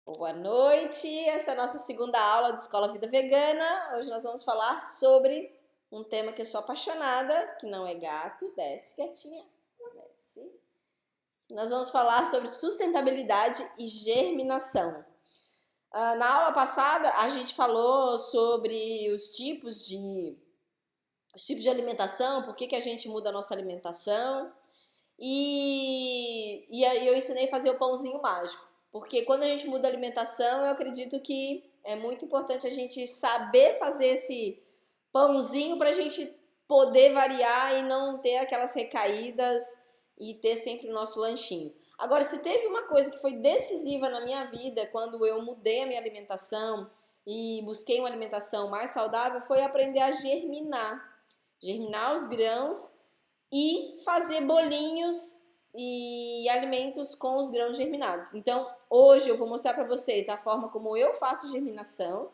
Boa noite, essa é a nossa segunda aula de Escola Vida Vegana. Hoje nós vamos falar sobre um tema que eu sou apaixonada, que não é gato, desce gatinha, desce. Nós vamos falar sobre sustentabilidade e germinação. Na aula passada a gente falou sobre os tipos de alimentação, por que a gente muda a nossa alimentação e aí eu ensinei a fazer o pãozinho mágico. Porque quando a gente muda a alimentação, eu acredito que é muito importante a gente saber fazer esse pãozinho para a gente poder variar e não ter aquelas recaídas e ter sempre o nosso lanchinho. Agora, se teve uma coisa que foi decisiva na minha vida quando eu mudei a minha alimentação e busquei uma alimentação mais saudável, foi aprender a germinar. Germinar os grãos e fazer bolinhos e alimentos com os grãos germinados. Então, hoje eu vou mostrar para vocês a forma como eu faço germinação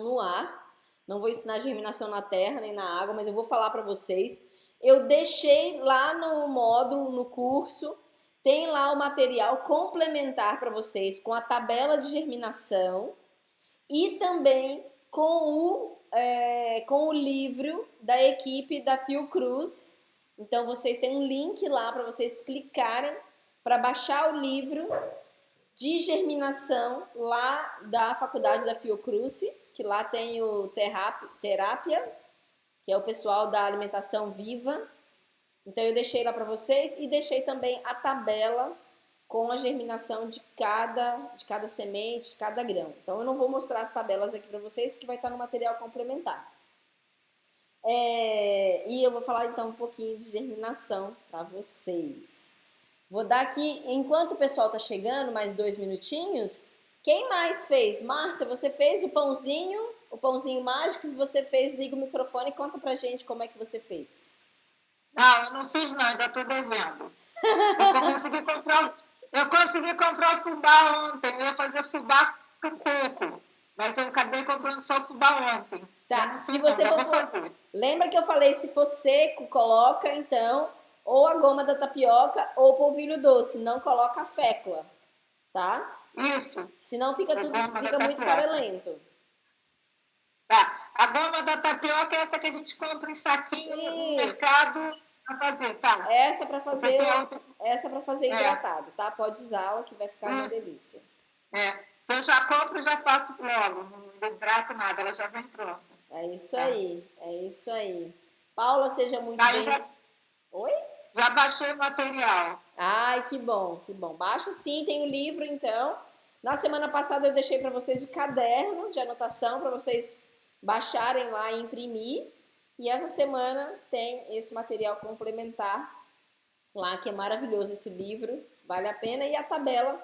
no ar. Não vou ensinar germinação na terra nem na água, mas eu vou falar para vocês. Eu deixei lá no módulo, no curso, tem lá o material complementar para vocês com a tabela de germinação e também com o livro da equipe da Fiocruz. Então vocês têm um link lá para vocês clicarem para baixar o livro de germinação lá da faculdade da Fiocruz, que lá tem o Terápia, que é o pessoal da alimentação viva. Então eu deixei lá para vocês e deixei também a tabela com a germinação de cada semente, de cada grão. Então eu não vou mostrar as tabelas aqui para vocês, porque vai estar no material complementar. E eu vou falar então um pouquinho de germinação para vocês. Vou dar aqui, enquanto o pessoal tá chegando, mais 2 minutinhos. Quem mais fez? Márcia, você fez o pãozinho mágico? Se você fez, liga o microfone e conta pra gente como é que você fez. Não, eu não fiz não, ainda estou devendo. Eu consegui comprar o fubá ontem, eu ia fazer fubá com coco, mas eu acabei comprando só o fubá ontem. Eu Tá, não se fiz não, você mas vou for. fazer. Lembra que eu falei, se for seco, coloca então ou a goma da tapioca ou polvilho doce, não coloca a fécula, tá? Isso, Senão a goma da fica muito tapioca. farelento. Tá, a goma da tapioca é essa que a gente compra em saquinho no Isso. mercado para fazer, tá? Essa para Porque fazer, tem outra. essa para fazer É, hidratado, tá? Pode usá-la que vai ficar uma isso. delícia. É. Então eu já compro e já faço logo, não hidrato nada, ela já vem pronta. É isso Tá, aí, é isso aí. Paula, seja muito tá eu bem. já, Oi? já baixei o material. Ai, que bom, que bom. Baixa sim, tem o livro então. Na semana passada eu deixei para vocês o caderno de anotação para vocês baixarem lá e imprimir. E essa semana tem esse material complementar lá que é maravilhoso esse livro, vale a pena e a tabela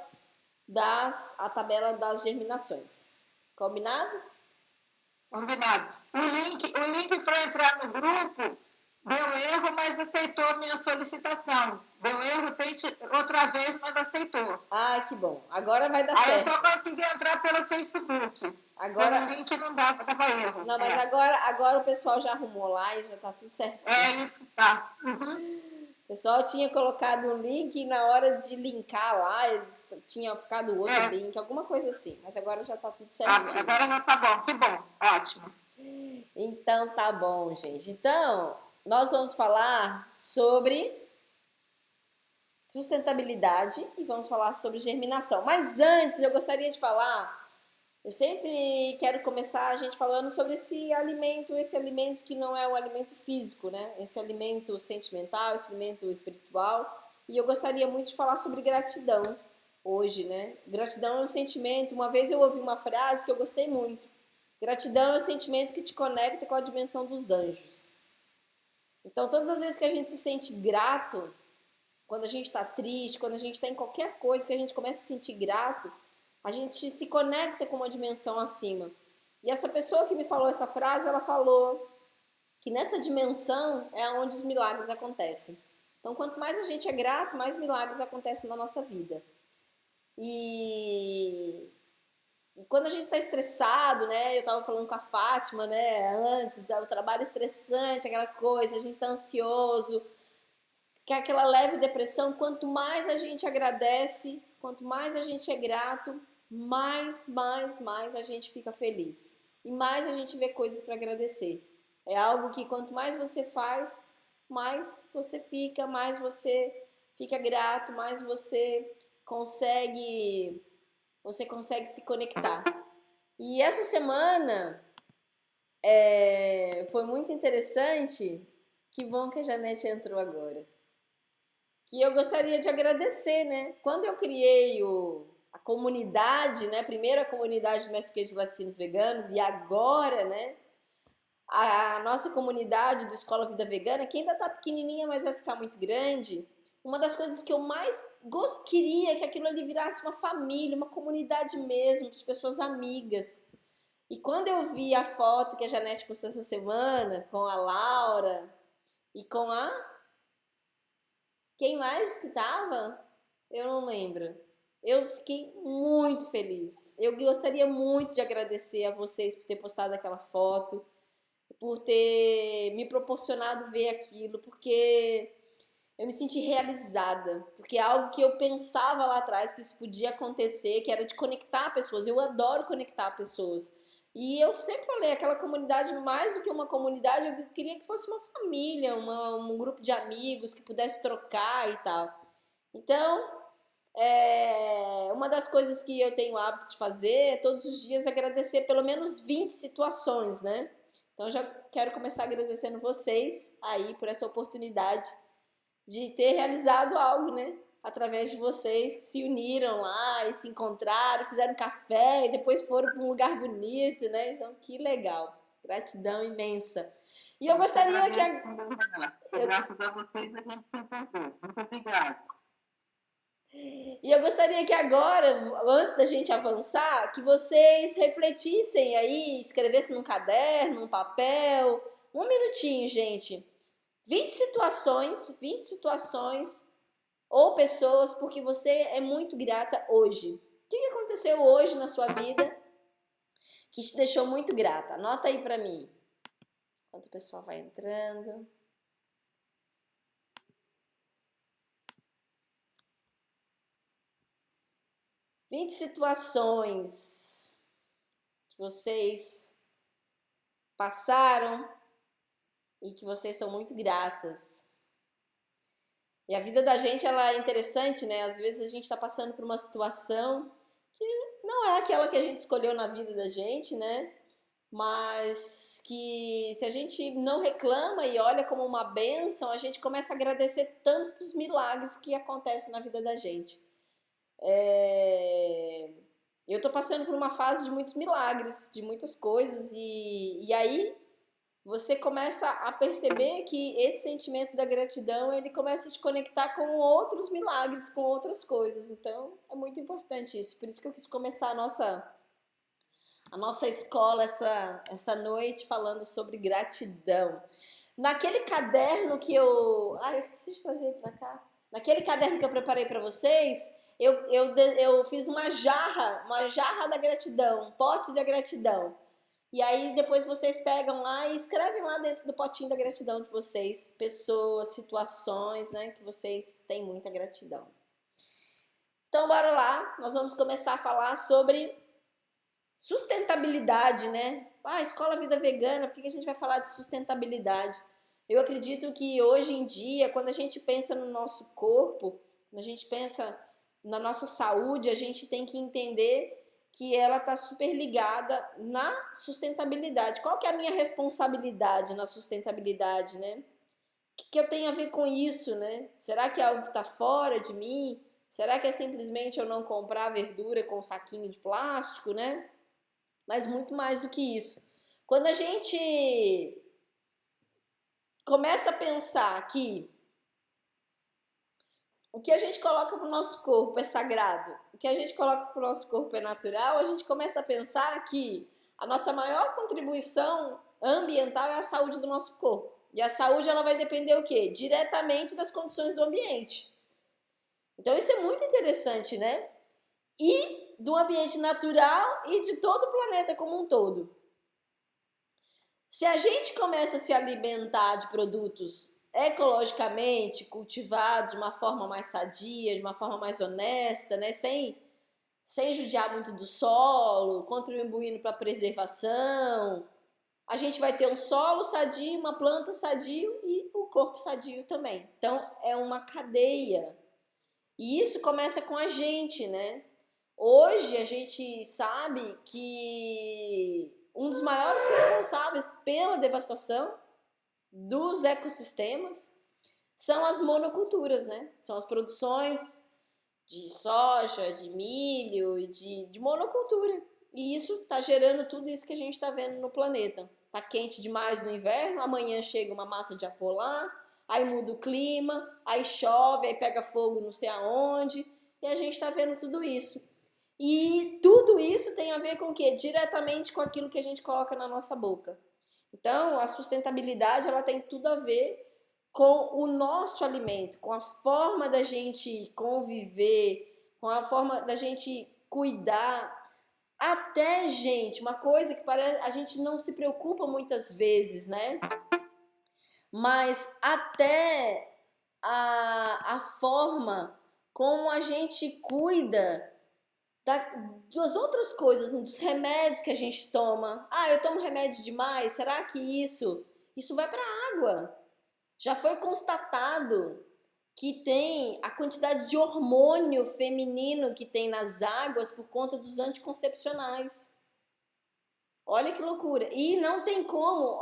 das germinações. Combinado? Combinado. O link para entrar no grupo deu erro, mas aceitou a minha solicitação. Deu erro, tente outra vez, mas aceitou. Ai, que bom. Agora vai dar Aí eu só certo. consegui entrar pelo Facebook. Agora, Pelo link não dava erro. não, mas agora o pessoal já arrumou lá e já tá tudo certinho. É isso, tá. Uhum. O pessoal tinha colocado um link e na hora de linkar lá, tinha ficado outro É. link, alguma coisa assim. Mas agora já tá tudo Ah, certinho. agora já tá bom, que bom. Ótimo. Então tá bom, gente. Então, nós vamos falar sobre sustentabilidade e vamos falar sobre germinação. Mas antes, eu gostaria de falar, eu sempre quero começar a gente falando sobre esse alimento que não é um alimento físico, né? Esse alimento sentimental, esse alimento espiritual. E eu gostaria muito de falar sobre gratidão hoje, né? Gratidão é um sentimento. Uma vez eu ouvi uma frase que eu gostei muito. Gratidão é o sentimento que te conecta com a dimensão dos anjos. Então, todas as vezes que a gente se sente grato, quando a gente está triste, quando a gente está em qualquer coisa que a gente começa a se sentir grato, a gente se conecta com uma dimensão acima. E essa pessoa que me falou essa frase, ela falou que nessa dimensão é onde os milagres acontecem. Então, quanto mais a gente é grato, mais milagres acontecem na nossa vida. E quando a gente está estressado, né? Eu estava falando com a Fátima, né? Antes, o trabalho estressante, aquela coisa, a gente está ansioso, que é aquela leve depressão. Quanto mais a gente agradece, quanto mais a gente é grato, mais a gente fica feliz. E mais a gente vê coisas para agradecer. É algo que quanto mais você faz, mais você fica grato, mais você consegue se conectar. E essa semana foi muito interessante. Que bom que a Janete entrou agora. Que eu gostaria de agradecer, né? Quando eu criei a comunidade, né? Primeiro a comunidade de mestres queijos laticínios veganos e agora, né? A nossa comunidade do Escola Vida Vegana, que ainda tá pequenininha, mas vai ficar muito grande. Uma das coisas que eu mais queria é que aquilo ali virasse uma família, uma comunidade mesmo, de pessoas amigas. E quando eu vi a foto que a Janete postou essa semana, com a Laura e com quem mais que tava? Eu não lembro. Eu fiquei muito feliz. Eu gostaria muito de agradecer a vocês por ter postado aquela foto, por ter me proporcionado ver aquilo, porque eu me senti realizada, porque é algo que eu pensava lá atrás que isso podia acontecer, que era de conectar pessoas. Eu adoro conectar pessoas. E eu sempre falei, aquela comunidade, mais do que uma comunidade, eu queria que fosse uma família, um grupo de amigos que pudesse trocar e tal. Então, uma das coisas que eu tenho o hábito de fazer é todos os dias agradecer pelo menos 20 situações, né? Então, eu já quero começar agradecendo vocês aí por essa oportunidade de ter realizado algo, né? Através de vocês que se uniram lá e se encontraram, fizeram café e depois foram para um lugar bonito, né? Então, que legal. Gratidão imensa. E eu gostaria que... Graças a vocês a gente se encontrou. Muito obrigada. E eu gostaria que agora, antes da gente avançar, que vocês refletissem aí, escrevessem num caderno, num papel, um minutinho, gente. 20 situações ou pessoas porque você é muito grata hoje. O que aconteceu hoje na sua vida que te deixou muito grata? Anota aí pra mim. Enquanto o pessoal vai entrando. Vinte situações que vocês passaram e que vocês são muito gratas. E a vida da gente, ela é interessante, né? Às vezes a gente está passando por uma situação que não é aquela que a gente escolheu na vida da gente, né? Mas que se a gente não reclama e olha como uma bênção, a gente começa a agradecer tantos milagres que acontecem na vida da gente. Eu tô passando por uma fase de muitos milagres, de muitas coisas, e aí você começa a perceber que esse sentimento da gratidão, ele começa a te conectar com outros milagres, com outras coisas. Então, é muito importante isso. Por isso que eu quis começar a nossa escola essa noite falando sobre gratidão. Naquele caderno que eu esqueci de trazer para cá. Naquele caderno que eu preparei para vocês, eu fiz uma jarra da gratidão, um pote da gratidão. E aí depois vocês pegam lá e escrevem lá dentro do potinho da gratidão de vocês, pessoas, situações, né, que vocês têm muita gratidão. Então bora lá, nós vamos começar a falar sobre sustentabilidade, né? Escola Vida Vegana, por que a gente vai falar de sustentabilidade? Eu acredito que hoje em dia, quando a gente pensa no nosso corpo, quando a gente pensa na nossa saúde, a gente tem que entender que ela está super ligada na sustentabilidade. Qual que é a minha responsabilidade na sustentabilidade, né? O que eu tenho a ver com isso, né? Será que é algo que está fora de mim? Será que é simplesmente eu não comprar verdura com saquinho de plástico, né? Mas muito mais do que isso. Quando a gente começa a pensar que o que a gente coloca para o nosso corpo é sagrado, o que a gente coloca para o nosso corpo é natural, a gente começa a pensar que a nossa maior contribuição ambiental é a saúde do nosso corpo. E a saúde, ela vai depender o quê? Diretamente das condições do ambiente. Então isso é muito interessante, né? E do ambiente natural e de todo o planeta como um todo. Se a gente começa a se alimentar de produtos ecologicamente cultivados de uma forma mais sadia, de uma forma mais honesta, né? Sem judiar muito do solo, contribuindo para a preservação. A gente vai ter um solo sadio, uma planta sadio e o corpo sadio também. Então, é uma cadeia. E isso começa com a gente, né? Hoje a gente sabe que um dos maiores responsáveis pela devastação dos ecossistemas são as monoculturas, né? São as produções de soja, de milho e de monocultura. E isso está gerando tudo isso que a gente está vendo no planeta. Tá quente demais no inverno, amanhã chega uma massa de ar polar, aí muda o clima, aí chove, aí pega fogo não sei aonde, e a gente está vendo tudo isso. E tudo isso tem a ver com o quê? Diretamente com aquilo que a gente coloca na nossa boca. Então, a sustentabilidade, ela tem tudo a ver com o nosso alimento, com a forma da gente conviver, com a forma da gente cuidar. Até, gente, uma coisa que a gente não se preocupa muitas vezes, né? Mas até a forma como a gente cuida das outras coisas, dos remédios que a gente toma. Ah, eu tomo remédio demais, será que isso vai para a água? Já foi constatado que tem a quantidade de hormônio feminino que tem nas águas por conta dos anticoncepcionais. Olha que loucura. E não tem como,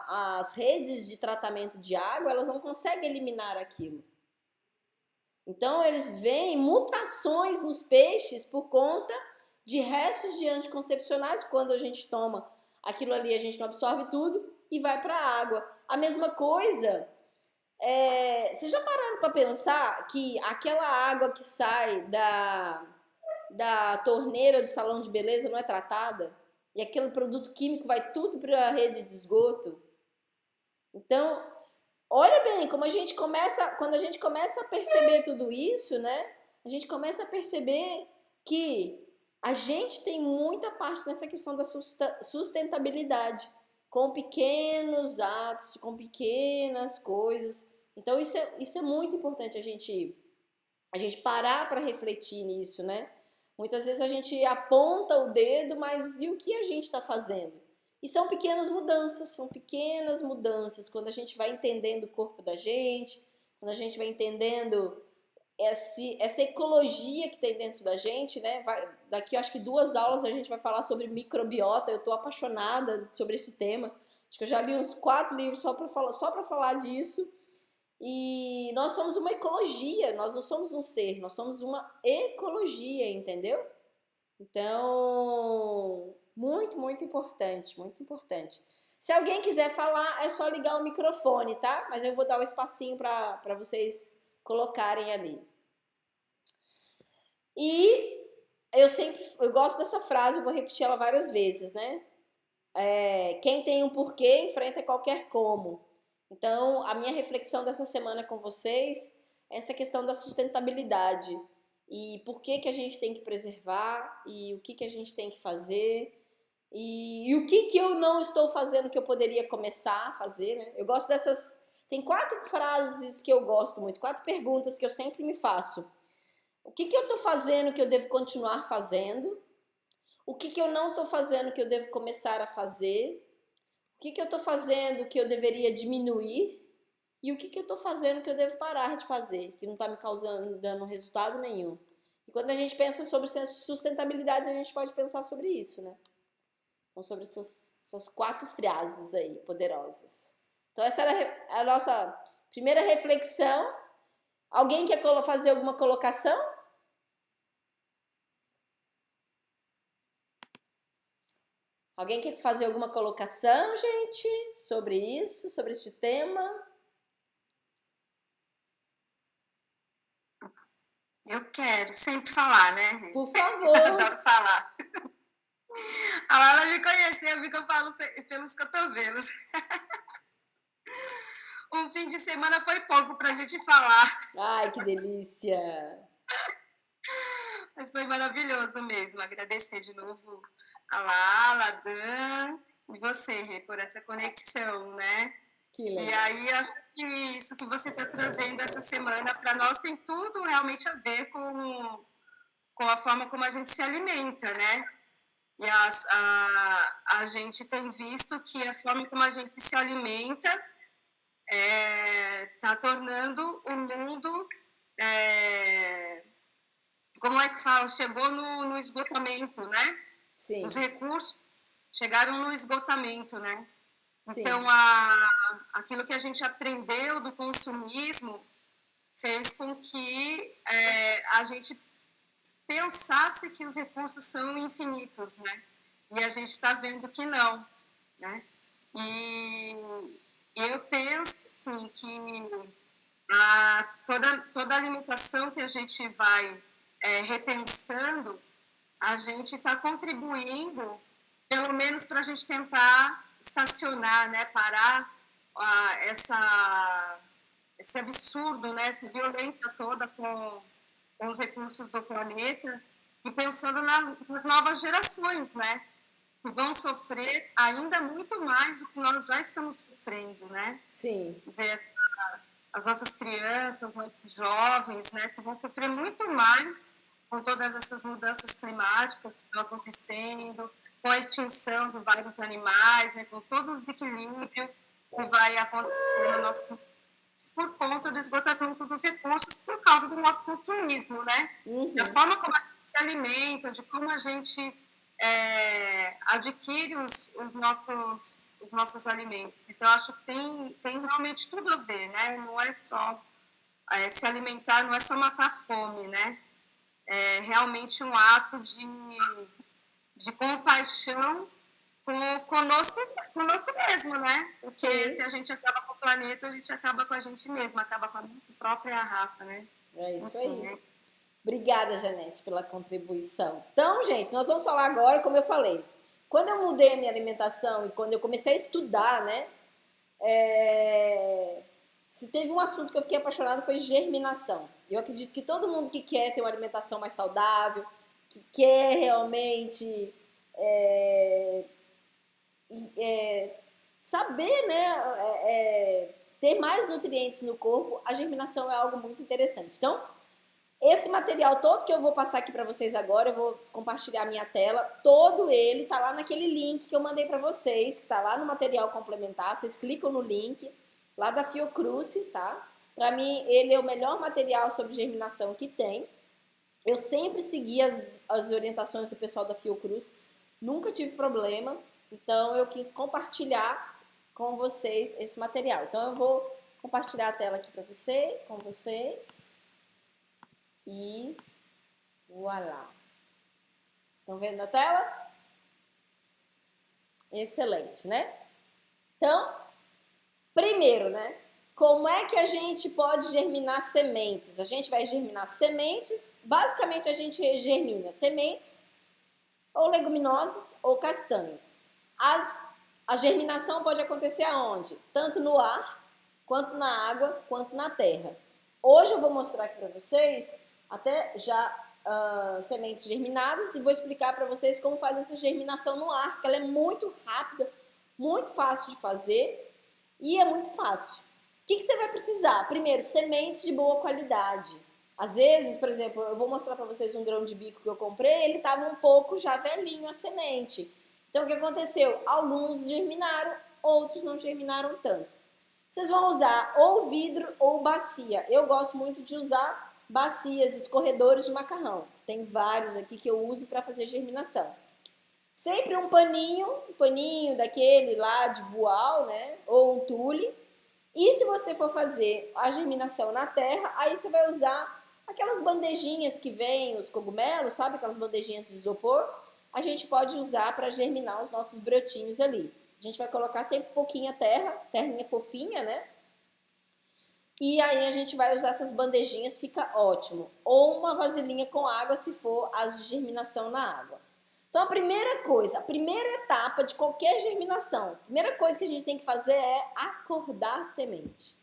as redes de tratamento de água, elas não conseguem eliminar aquilo. Então, eles veem mutações nos peixes por conta de restos de anticoncepcionais. Quando a gente toma aquilo ali, a gente não absorve tudo e vai para a água. A mesma coisa, vocês já pararam para pensar que aquela água que sai da torneira do salão de beleza não é tratada? E aquele produto químico vai tudo para a rede de esgoto? Então, olha bem, como quando a gente começa a perceber tudo isso, né? A gente começa a perceber que a gente tem muita parte nessa questão da sustentabilidade, com pequenos atos, com pequenas coisas. Então isso é muito importante a gente parar para refletir nisso, né? Muitas vezes a gente aponta o dedo, mas e o que a gente está fazendo? E são pequenas mudanças, quando a gente vai entendendo o corpo da gente, quando a gente vai entendendo essa ecologia que tem dentro da gente, né? Daqui, acho que 2 aulas a gente vai falar sobre microbiota. Eu estou apaixonada sobre esse tema. Acho que eu já li uns 4 livros só para falar disso. E nós somos uma ecologia, nós não somos um ser, nós somos uma ecologia, entendeu? Então, muito, muito importante, muito importante. Se alguém quiser falar, é só ligar o microfone, tá? Mas eu vou dar um espacinho para vocês colocarem ali. E eu gosto dessa frase, eu vou repetir ela várias vezes, né? Quem tem um porquê enfrenta qualquer como. Então, a minha reflexão dessa semana com vocês é essa questão da sustentabilidade. E por que a gente tem que preservar, e o que a gente tem que fazer, e o que eu não estou fazendo que eu poderia começar a fazer, né? Eu gosto dessas... Tem 4 frases que eu gosto muito, 4 perguntas que eu sempre me faço. O que eu estou fazendo que eu devo continuar fazendo? O que eu não estou fazendo que eu devo começar a fazer? O que eu estou fazendo que eu deveria diminuir? E o que eu estou fazendo que eu devo parar de fazer, que não está me dando resultado nenhum? E quando a gente pensa sobre sustentabilidade, a gente pode pensar sobre isso, né? Então, sobre essas 4 frases aí, poderosas. Então, essa era a nossa primeira reflexão. Alguém quer fazer alguma colocação? Alguém quer fazer alguma colocação, gente, sobre isso, sobre este tema? Eu quero sempre falar, né? Por favor. Adoro falar. A Lala me conheceu, viu que eu falo pelos cotovelos. Um fim de semana foi pouco pra gente falar. Ai, que delícia! Mas foi maravilhoso mesmo. Agradecer de novo a Lala, a Dan e você, Rê, por essa conexão, né? Que E legal. aí, acho que isso que você está trazendo essa semana para nós tem tudo realmente a ver com a forma como a gente se alimenta, né? E a gente tem visto que a forma como a gente se alimenta está tornando o mundo, como é que fala? Chegou no esgotamento, né? Sim. Os recursos chegaram no esgotamento, né? Sim. Então, aquilo que a gente aprendeu do consumismo fez com que a gente pensasse que os recursos são infinitos, né? E a gente está vendo que não, né? E eu penso assim, que toda a alimentação que a gente vai repensando, a gente está contribuindo, pelo menos para a gente tentar estacionar, né? Parar esse absurdo, né? Essa violência toda com os recursos do planeta e pensando nas novas gerações, né? Que vão sofrer ainda muito mais do que nós já estamos sofrendo, né? Sim. Quer dizer, as nossas crianças, os jovens, né? Que vão sofrer muito mais com todas essas mudanças climáticas que estão acontecendo, com a extinção de vários animais, né? Com todo o desequilíbrio que vai acontecer no nosso por conta do esgotamento dos recursos por causa do nosso consumismo, né? Uhum. Da forma como a gente se alimenta, de como a gente adquire os nossos alimentos. Então, acho que tem realmente tudo a ver, né? Não é só se alimentar, não é só matar a fome, né? É realmente um ato de compaixão conosco mesmo, né? Porque Sim. se a gente acaba com o planeta, a gente acaba com a gente mesmo, acaba com a nossa própria raça, né? É isso Enfim, aí. Obrigada, Janete, pela contribuição. Então, gente, nós vamos falar agora, como eu falei, quando eu mudei a minha alimentação e quando eu comecei a estudar, né? Se teve um assunto que eu fiquei apaixonada foi germinação. Eu acredito que todo mundo que quer ter uma alimentação mais saudável, que quer realmente saber, né, ter mais nutrientes no corpo, a germinação é algo muito interessante. Então, esse material todo que eu vou passar aqui para vocês agora, eu vou compartilhar a minha tela, todo ele tá lá naquele link que eu mandei para vocês, que tá lá no material complementar, vocês clicam no link, lá da Fiocruz, tá? Para mim, ele é o melhor material sobre germinação que tem. Eu sempre segui as orientações do pessoal da Fiocruz, nunca tive problema, então eu quis compartilhar com vocês esse material. Então eu vou compartilhar a tela aqui para com vocês. E voilá. Estão vendo a tela? Excelente, né? Então, primeiro, né? Como é que a gente pode germinar sementes? A gente vai germinar sementes, basicamente a gente germina sementes ou leguminosas ou castanhas. A germinação pode acontecer aonde? Tanto no ar, quanto na água, quanto na terra. Hoje eu vou mostrar aqui para vocês até já sementes germinadas e vou explicar para vocês como faz essa germinação no ar, que ela é muito rápida, muito fácil de fazer e é muito fácil. O que você vai precisar? Primeiro, sementes de boa qualidade. Às vezes, por exemplo, eu vou mostrar para vocês um grão de bico que eu comprei, ele estava um pouco já velhinho a semente. Então, o que aconteceu? Alguns germinaram, outros não germinaram tanto. Vocês vão usar ou vidro ou bacia. Eu gosto muito de usar bacias, escorredores de macarrão. Tem vários aqui que eu uso para fazer germinação. Sempre um paninho daquele lá de voal, né? Ou um tule. E se você for fazer a germinação na terra, aí você vai usar aquelas bandejinhas que vêm, os cogumelos, sabe? Aquelas bandejinhas de isopor. A gente pode usar para germinar os nossos brotinhos ali. A gente vai colocar sempre pouquinha terra, terrinha fofinha, né? E aí a gente vai usar essas bandejinhas, fica ótimo. Ou uma vasilhinha com água, se for as de germinação na água. Então a primeira coisa, a primeira etapa de qualquer germinação, a primeira coisa que a gente tem que fazer é acordar a semente.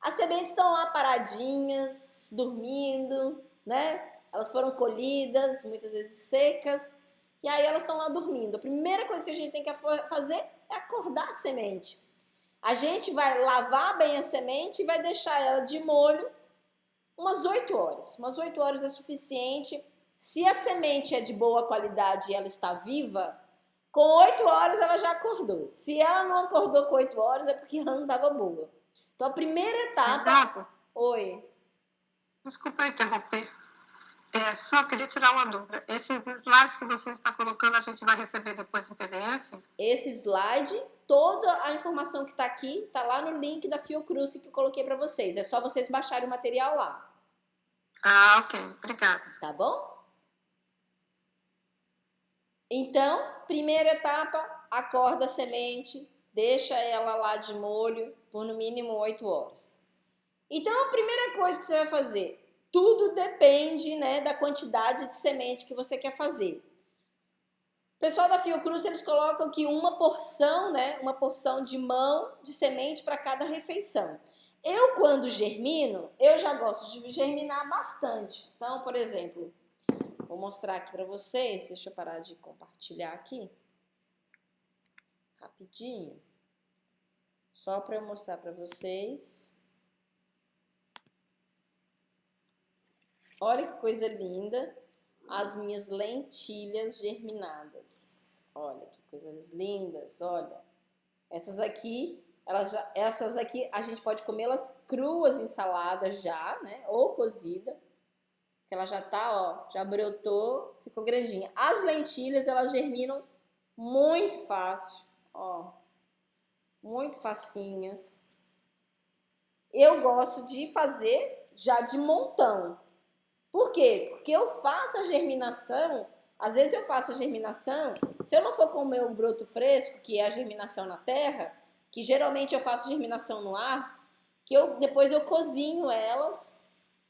As sementes estão lá paradinhas, dormindo, né? Elas foram colhidas, muitas vezes secas, e aí elas estão lá dormindo. A primeira coisa que a gente tem que fazer é acordar a semente. A gente vai lavar bem a semente e vai deixar ela de molho umas 8 horas. Umas 8 horas é suficiente. Se a semente é de boa qualidade e ela está viva, com 8 horas ela já acordou. Se ela não acordou com 8 horas, é porque ela não estava boa. Então, a primeira etapa... Renata, Oi. desculpa interromper. Só queria tirar uma dúvida. Esses slides que você está colocando, a gente vai receber depois em PDF? Esse slide, toda a informação que está aqui, está lá no link da Fiocruz que eu coloquei para vocês. É só vocês baixarem o material lá. Ah, ok. Obrigada. Tá bom? Então, primeira etapa, acorda a semente, deixa ela lá de molho por no mínimo 8 horas. Então, a primeira coisa que você vai fazer, tudo depende, né, da quantidade de semente que você quer fazer. O pessoal da Fiocruz, eles colocam aqui uma porção, né, uma porção de mão de semente para cada refeição. Eu, quando germino, eu já gosto de germinar bastante. Então, por exemplo, vou mostrar aqui para vocês, deixa eu parar de compartilhar aqui, rapidinho, só para eu mostrar para vocês. Olha que coisa linda, as minhas lentilhas germinadas. Olha que coisas lindas, olha. Essas aqui a gente pode comê-las cruas em salada já, né? Ou cozida. Porque ela já tá, ó, já brotou, ficou grandinha. As lentilhas, elas germinam muito fácil, ó. Muito facinhas. Eu gosto de fazer já de montão. Por quê? Porque eu faço a germinação, às vezes eu faço a germinação, se eu não for comer o broto fresco, que é a germinação na terra, que geralmente eu faço germinação no ar, depois eu cozinho elas,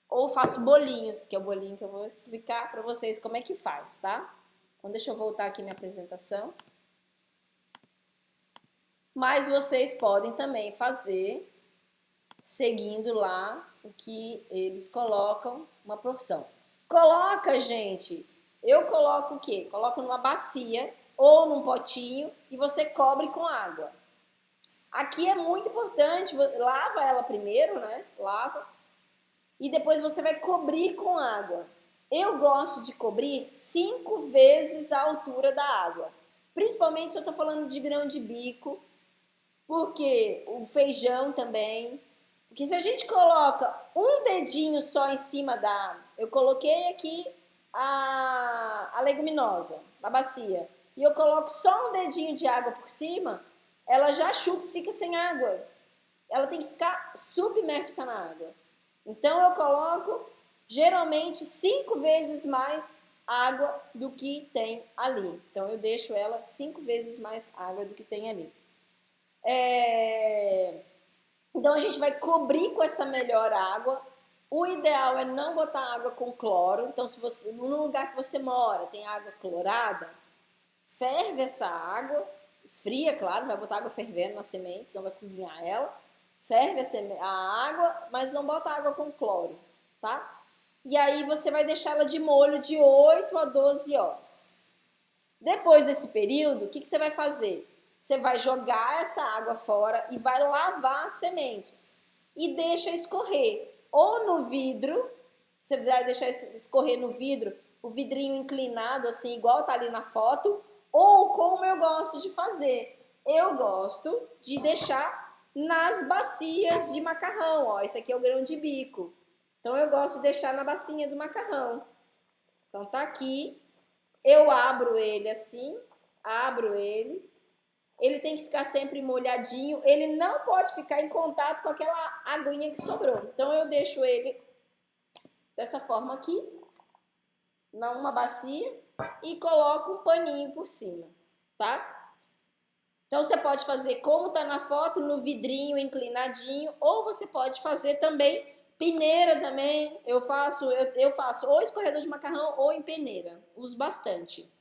ou faço bolinhos, que é o bolinho que eu vou explicar para vocês como é que faz, tá? Então deixa eu voltar aqui minha apresentação. Mas vocês podem também fazer seguindo lá o que eles colocam, uma porção. Coloca, gente, eu coloco o quê? Coloco numa bacia ou num potinho e você cobre com água. Aqui é muito importante, lava ela primeiro, né? Lava. E depois você vai cobrir com água. Eu gosto de cobrir 5 vezes a altura da água. Principalmente se eu tô falando de grão de bico, porque o feijão também... Porque se a gente coloca um dedinho só em cima eu coloquei aqui a leguminosa da bacia, e eu coloco só um dedinho de água por cima, ela já chupa e fica sem água. Ela tem que ficar submersa na água. Então eu coloco geralmente 5 vezes mais água do que tem ali. Então eu deixo ela 5 vezes mais água do que tem ali. Então a gente vai cobrir com essa melhor água. O ideal é não botar água com cloro. Então, se você, no lugar que você mora tem água clorada, ferve essa água, esfria, claro, vai botar água fervendo na semente, senão vai cozinhar ela. Ferve a água, mas não bota água com cloro, tá? E aí você vai deixar ela de molho de 8 a 12 horas. Depois desse período, o que você vai fazer? Você vai jogar essa água fora e vai lavar as sementes. E deixa escorrer. Ou no vidro, você vai deixar escorrer no vidro, o vidrinho inclinado, assim, igual tá ali na foto. Ou como eu gosto de fazer. Eu gosto de deixar nas bacias de macarrão. Ó, esse aqui é o grão de bico. Então eu gosto de deixar na bacinha do macarrão. Então tá aqui. Eu abro ele assim, abro ele. Ele tem que ficar sempre molhadinho, ele não pode ficar em contato com aquela aguinha que sobrou. Então eu deixo ele dessa forma aqui, numa bacia, e coloco um paninho por cima, tá? Então você pode fazer como tá na foto, no vidrinho inclinadinho, ou você pode fazer também peneira também. Eu faço ou escorredor de macarrão ou em peneira, uso bastante.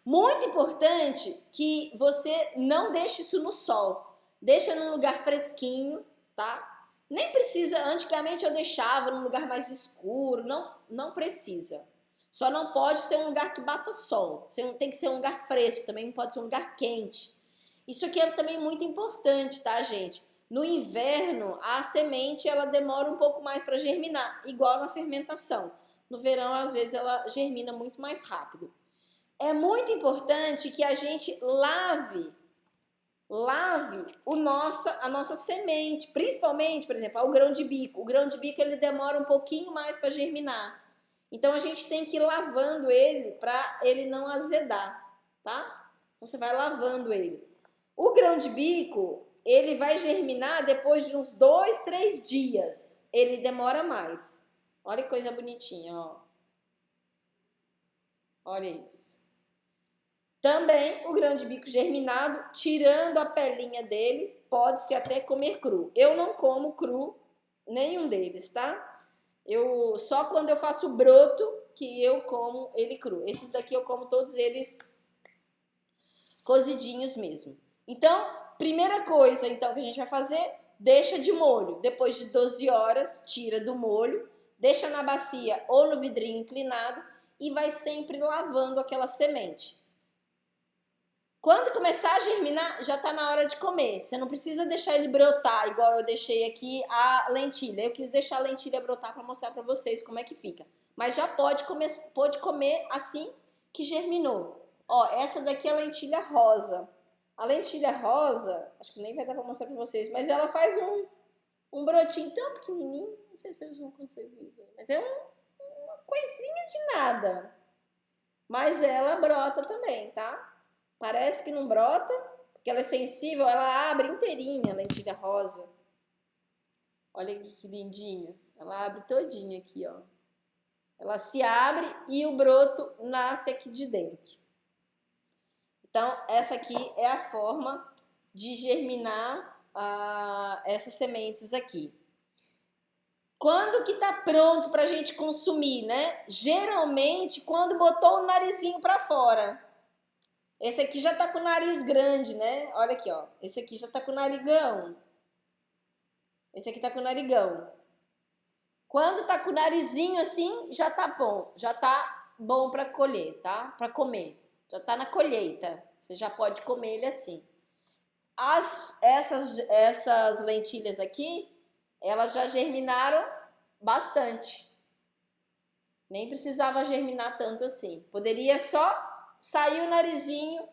Muito importante que você não deixe isso no sol. Deixa num lugar fresquinho, tá? Nem precisa, antigamente eu deixava num lugar mais escuro, não precisa. Só não pode ser um lugar que bata sol. Tem que ser um lugar fresco, também não pode ser um lugar quente. Isso aqui é também muito importante, tá, gente? No inverno, a semente ela demora um pouco mais para germinar, igual na fermentação. No verão, às vezes, ela germina muito mais rápido. É muito importante que a gente lave a nossa semente, principalmente, por exemplo, o grão de bico. O grão de bico ele demora um pouquinho mais para germinar. Então a gente tem que ir lavando ele para ele não azedar, tá? Você vai lavando ele. O grão de bico, ele vai germinar depois de uns 2, 3 dias. Ele demora mais. Olha que coisa bonitinha, ó. Olha isso. Também o grão de bico germinado, tirando a pelinha dele, pode-se até comer cru. Eu não como cru nenhum deles, tá? Só quando eu faço broto que eu como ele cru. Esses daqui eu como todos eles cozidinhos mesmo. Então, primeira coisa então que a gente vai fazer, deixa de molho. Depois de 12 horas, tira do molho, deixa na bacia ou no vidrinho inclinado e vai sempre lavando aquela semente. Quando começar a germinar, já está na hora de comer. Você não precisa deixar ele brotar, igual eu deixei aqui a lentilha. Eu quis deixar a lentilha brotar para mostrar para vocês como é que fica. Mas já pode comer assim que germinou. Ó, essa daqui é a lentilha rosa. A lentilha rosa, acho que nem vai dar para mostrar para vocês, mas ela faz um brotinho tão pequenininho. Não sei se vocês vão conseguir ver, mas é uma coisinha de nada. Mas ela brota também, tá? Parece que não brota, porque ela é sensível, ela abre inteirinha a lentilha rosa. Olha que lindinha. Ela abre todinha aqui, ó. Ela se abre e o broto nasce aqui de dentro. Então, essa aqui é a forma de germinar essas sementes aqui. Quando que tá pronto pra gente consumir, né? Geralmente, quando botou o narizinho pra fora. Esse aqui já tá com o nariz grande, né? Olha aqui, ó. Esse aqui já tá com o narigão. Esse aqui tá com o narigão. Quando tá com o narizinho assim, já tá bom. Já tá bom pra colher, tá? Pra comer. Já tá na colheita. Você já pode comer ele assim. Essas lentilhas aqui, elas já germinaram bastante. Nem precisava germinar tanto assim. Poderia só sair o narizinho,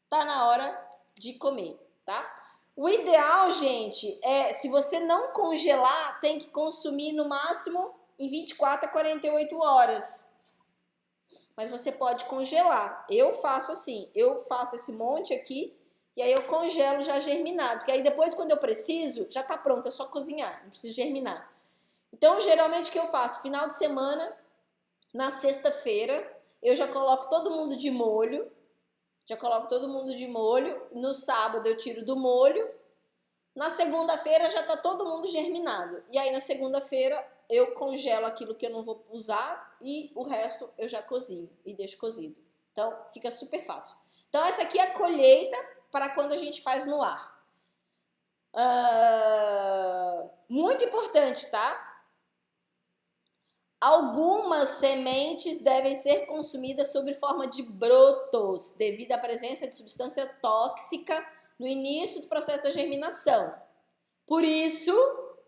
tá na hora de comer, tá? O ideal, gente, se você não congelar, tem que consumir no máximo em 24 a 48 horas. Mas você pode congelar. Eu faço assim, eu faço esse monte aqui e aí eu congelo já germinado, porque aí depois quando eu preciso, já tá pronto, é só cozinhar, não preciso germinar. Então, geralmente o que eu faço? Final de semana, na sexta-feira, eu já coloco todo mundo de molho. No sábado eu tiro do molho. Na segunda-feira já tá todo mundo germinado. E aí na segunda-feira eu congelo aquilo que eu não vou usar e o resto eu já cozinho e deixo cozido. Então fica super fácil. Então essa aqui é a colheita para quando a gente faz no ar. Muito importante, tá? Algumas sementes devem ser consumidas sob forma de brotos, devido à presença de substância tóxica no início do processo da germinação. Por isso,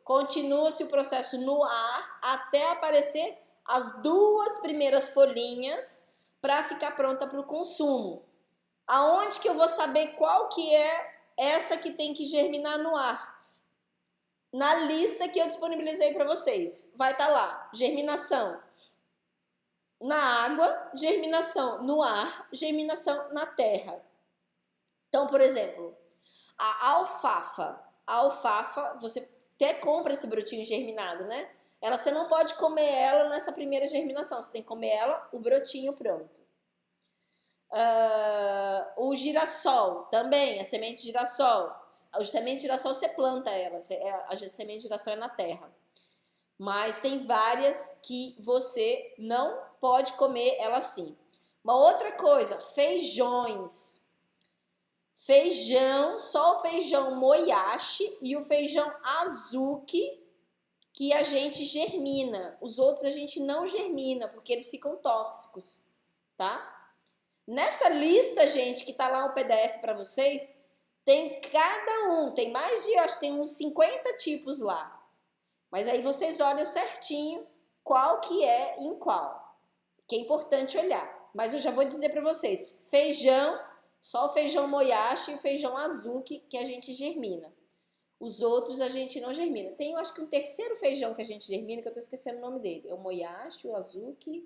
continua-se o processo no ar até aparecer as 2 primeiras folhinhas para ficar pronta para o consumo. Aonde que eu vou saber qual que é essa que tem que germinar no ar? Na lista que eu disponibilizei para vocês, vai estar lá, germinação na água, germinação no ar, germinação na terra. Então, por exemplo, a alfafa, você até compra esse brotinho germinado, né? Você não pode comer ela nessa primeira germinação, você tem que comer ela, o brotinho pronto. O girassol também, a semente de girassol. A semente de girassol você planta ela, a semente de girassol é na terra. Mas tem várias que você não pode comer ela assim. Uma outra coisa, feijões. Feijão, só o feijão moyashi e o feijão azuki que a gente germina. Os outros a gente não germina porque eles ficam tóxicos, tá? Nessa lista, gente, que tá lá o PDF para vocês, Tem cada um, tem mais de, acho que tem uns 50 tipos lá. Mas aí vocês olham certinho qual que é em qual. Que é importante olhar. Mas eu já vou dizer para vocês, feijão, só o feijão moyashi e o feijão azuki que a gente germina. Os outros a gente não germina. Tem, eu acho que um terceiro feijão que a gente germina, que eu tô esquecendo o nome dele. É o moyashi, o azuki.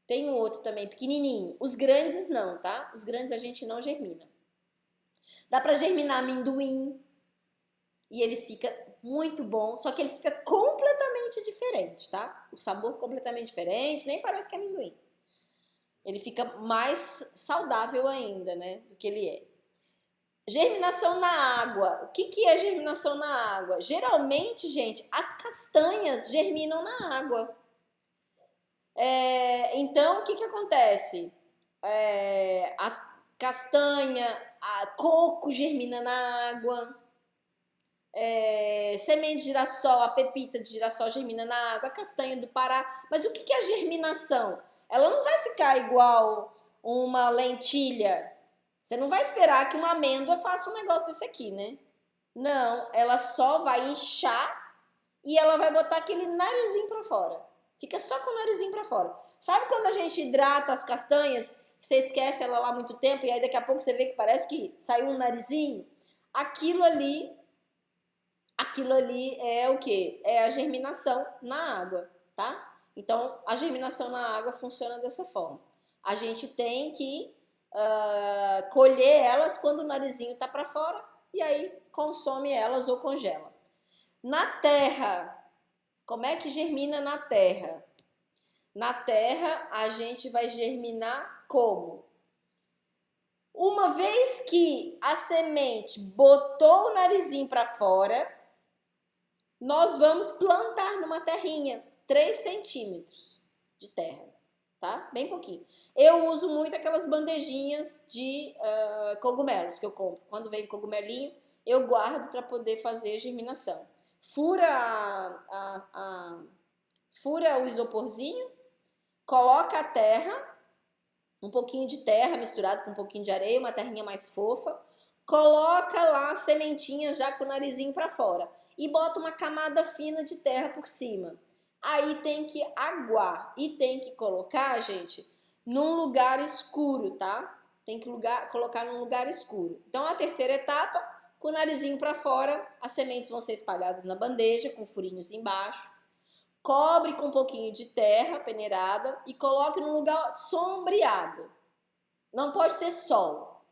Tem um outro também, pequenininho. Os grandes não, tá? Os grandes a gente não germina. Dá para germinar amendoim. E ele fica muito bom, só que ele fica completamente diferente, tá? O sabor completamente diferente, nem parece que é amendoim. Ele fica mais saudável ainda, né, do que ele é. Germinação na água. O que é germinação na água? Geralmente, gente, as castanhas germinam na água. Então, o que acontece? A castanha, a coco germina na água. Semente de girassol, a pepita de girassol germina na água, a castanha do Pará. Mas o que é germinação? Ela não vai ficar igual uma lentilha. Você não vai esperar que uma amêndoa faça um negócio desse aqui, né? Não, ela só vai inchar e ela vai botar aquele narizinho pra fora. Fica só com o narizinho pra fora. Sabe quando a gente hidrata as castanhas, você esquece ela lá muito tempo e aí daqui a pouco você vê que parece que saiu um narizinho? Aquilo ali é o quê? É a germinação na água, tá? Então, a germinação na água funciona dessa forma. A gente tem que colher elas quando o narizinho tá para fora e aí consome elas ou congela. Na terra, como é que germina na terra? Na terra, a gente vai germinar como? Uma vez que a semente botou o narizinho para fora, nós vamos plantar numa terrinha, 3 centímetros de terra, tá? Bem pouquinho. Eu uso muito aquelas bandejinhas de cogumelos que eu compro. Quando vem cogumelinho, eu guardo para poder fazer germinação. Fura o isoporzinho, coloca a terra, um pouquinho de terra misturado com um pouquinho de areia, uma terrinha mais fofa, coloca lá as sementinhas já com o narizinho para fora e bota uma camada fina de terra por cima. Aí tem que aguar e tem que colocar, gente, num lugar escuro, tá? Tem que colocar num lugar escuro. Então, a terceira etapa, com o narizinho para fora, as sementes vão ser espalhadas na bandeja, com furinhos embaixo. Cobre com um pouquinho de terra peneirada e coloque num lugar sombreado. Não pode ter sol.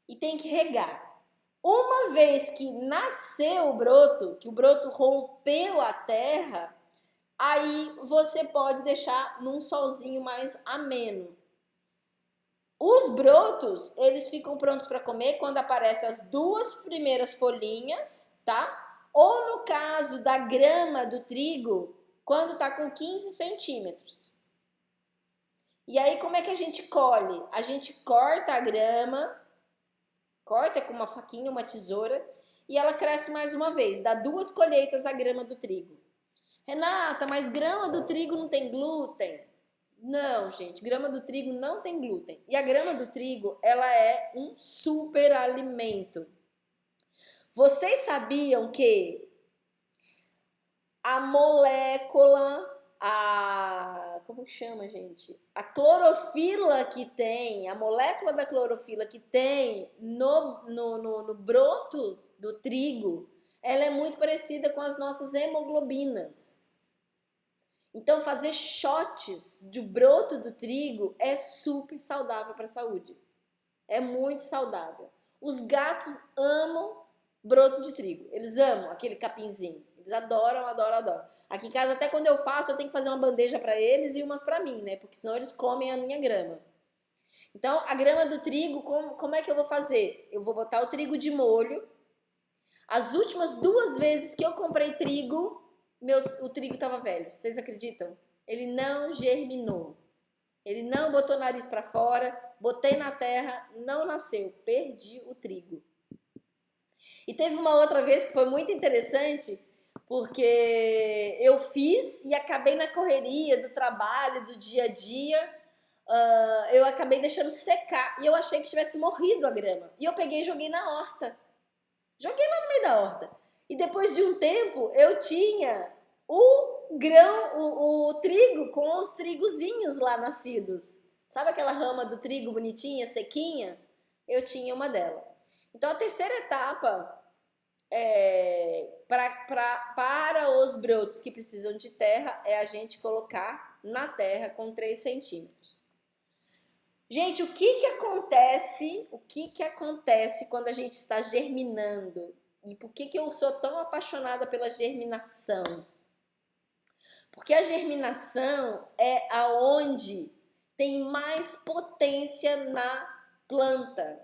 E tem que regar. Uma vez que nasceu o broto, que o broto rompeu a terra, aí você pode deixar num solzinho mais ameno. Os brotos, eles ficam prontos para comer quando aparecem as 2 primeiras folhinhas, tá? Ou no caso da grama do trigo, quando tá com 15 centímetros. E aí, como é que a gente colhe? A gente corta a grama, corta com uma faquinha, uma tesoura, e ela cresce mais uma vez. Dá 2 colheitas a grama do trigo. Renata, mas grama do trigo não tem glúten? Não, gente, grama do trigo não tem glúten. E a grama do trigo, ela é um super alimento. Vocês sabiam que a molécula, como que chama, gente? A clorofila que tem, a molécula da clorofila que tem no broto do trigo, ela é muito parecida com as nossas hemoglobinas. Então, fazer shots de broto do trigo é super saudável para a saúde. É muito saudável. Os gatos amam broto de trigo. Eles amam aquele capinzinho. Eles adoram, adoram, adoram. Aqui em casa, até quando eu faço, eu tenho que fazer uma bandeja para eles e umas para mim, né? Porque senão eles comem a minha grama. Então, a grama do trigo, como é que eu vou fazer? Eu vou botar o trigo de molho. As últimas 2 vezes que eu comprei trigo, o trigo estava velho. Vocês acreditam? Ele não germinou. Ele não botou o nariz para fora, botei na terra, não nasceu. Perdi o trigo. E teve uma outra vez que foi muito interessante, porque eu fiz e acabei na correria do trabalho, do dia a dia. eu acabei deixando secar e eu achei que tivesse morrido a grama. E eu peguei e joguei na horta. Joguei lá no meio da horta. E depois de um tempo, eu tinha o grão, o trigo com os trigozinhos lá nascidos. Sabe aquela rama do trigo bonitinha, sequinha? Eu tinha uma dela. Então, a terceira etapa para os brotos que precisam de terra é a gente colocar na terra com 3 centímetros. Gente, o que acontece quando a gente está germinando? E por que eu sou tão apaixonada pela germinação? Porque a germinação é aonde tem mais potência na planta.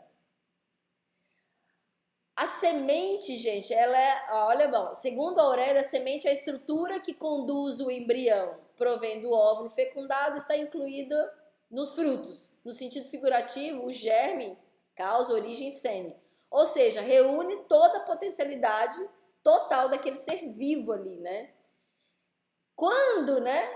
A semente, gente, ela é, olha bom, segundo Aurélio, a semente é a estrutura que conduz o embrião, provém do óvulo fecundado, está incluída nos frutos. No sentido figurativo, o germe causa origem sêmen. Ou seja, reúne toda a potencialidade total daquele ser vivo ali, né?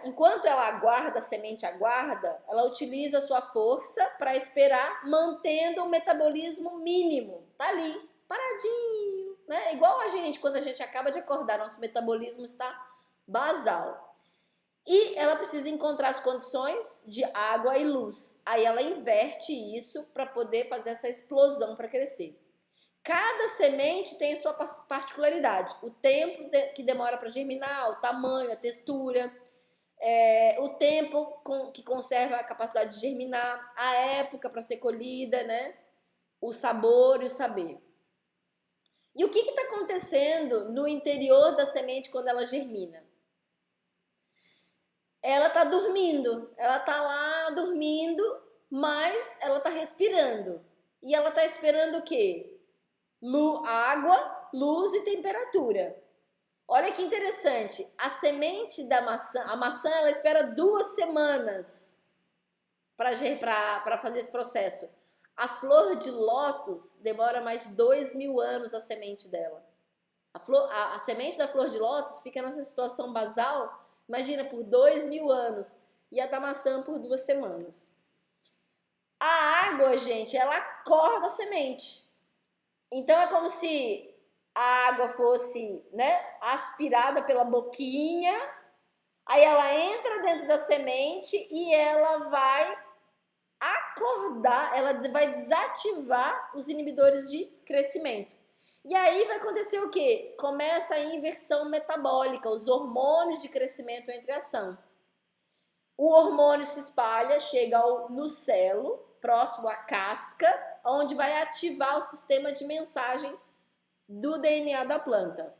Enquanto ela aguarda, a semente aguarda, ela utiliza a sua força para esperar, mantendo o metabolismo mínimo. Tá ali, paradinho, né? Igual a gente, quando a gente acaba de acordar, nosso metabolismo está basal. E ela precisa encontrar as condições de água e luz. Aí ela inverte isso para poder fazer essa explosão para crescer. Cada semente tem a sua particularidade. O tempo que demora para germinar, o tamanho, a textura, o tempo que conserva a capacidade de germinar, a época para ser colhida, né? O sabor e o saber. E o que está acontecendo no interior da semente quando ela germina? Ela está dormindo, ela está lá dormindo, mas ela está respirando. E ela está esperando o quê? Água, luz e temperatura. Olha que interessante, a semente da maçã, a maçã ela espera 2 semanas para fazer esse processo. A flor de lótus demora mais 2.000 anos a semente dela. A semente da flor de lótus fica nessa situação basal, imagina, por 2.000 anos. E a da maçã por 2 semanas. A água, gente, ela acorda a semente. Então é como se a água fosse, né, aspirada pela boquinha, aí ela entra dentro da semente e ela vai acordar, ela vai desativar os inibidores de crescimento. E aí vai acontecer o quê? Começa a inversão metabólica, os hormônios de crescimento entram em ação. O hormônio se espalha, chega no nucelo, próximo à casca, onde vai ativar o sistema de mensagem do DNA da planta.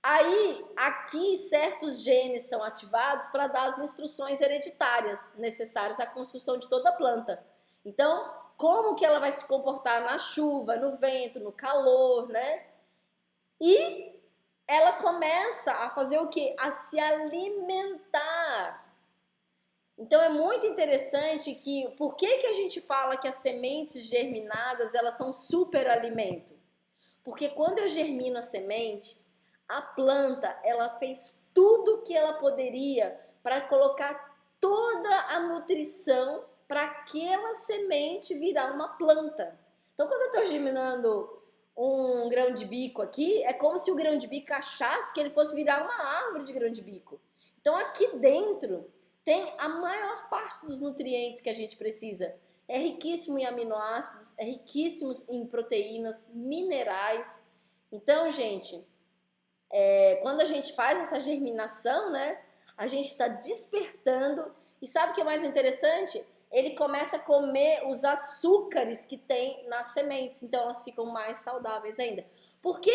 Aí, aqui, certos genes são ativados para dar as instruções hereditárias necessárias à construção de toda a planta. Então, como que ela vai se comportar na chuva, no vento, no calor, né? E ela começa a fazer o quê? A se alimentar. Então é muito interessante que, por que a gente fala que as sementes germinadas, elas são superalimento? Porque quando eu germino a semente, a planta, ela fez tudo o que ela poderia para colocar toda a nutrição para aquela semente virar uma planta. Então quando eu estou germinando um grão de bico aqui, é como se o grão de bico achasse que ele fosse virar uma árvore de grão de bico. Então aqui dentro tem a maior parte dos nutrientes que a gente precisa. É riquíssimo em aminoácidos, é riquíssimo em proteínas, minerais. Então, gente, quando a gente faz essa germinação, né, a gente está despertando. E sabe o que é mais interessante? Ele começa a comer os açúcares que tem nas sementes, então elas ficam mais saudáveis ainda. Por que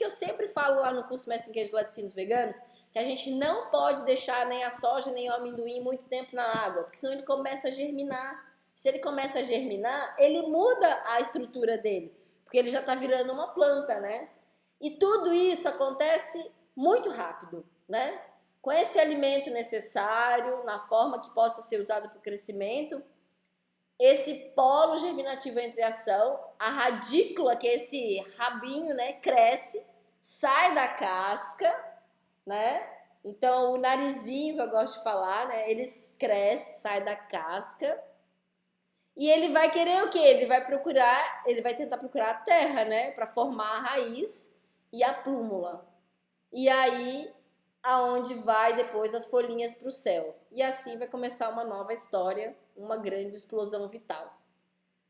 eu sempre falo lá no curso Mestre em Queijo de Laticínios Veganos que a gente não pode deixar nem a soja nem o amendoim muito tempo na água, porque senão ele começa a germinar. Se ele começa a germinar, ele muda a estrutura dele, porque ele já está virando uma planta, né? E tudo isso acontece muito rápido, né? Com esse alimento necessário, na forma que possa ser usado para o crescimento, esse polo germinativo entra em ação, a radícula, que é esse rabinho, né, cresce, sai da casca, né? Então, o narizinho, que eu gosto de falar, né? Ele cresce, sai da casca. E ele vai querer o quê? Ele vai tentar procurar a terra, né? Para formar a raiz e a plúmula. E aí, aonde vai depois as folhinhas para o céu. E assim vai começar uma nova história, uma grande explosão vital.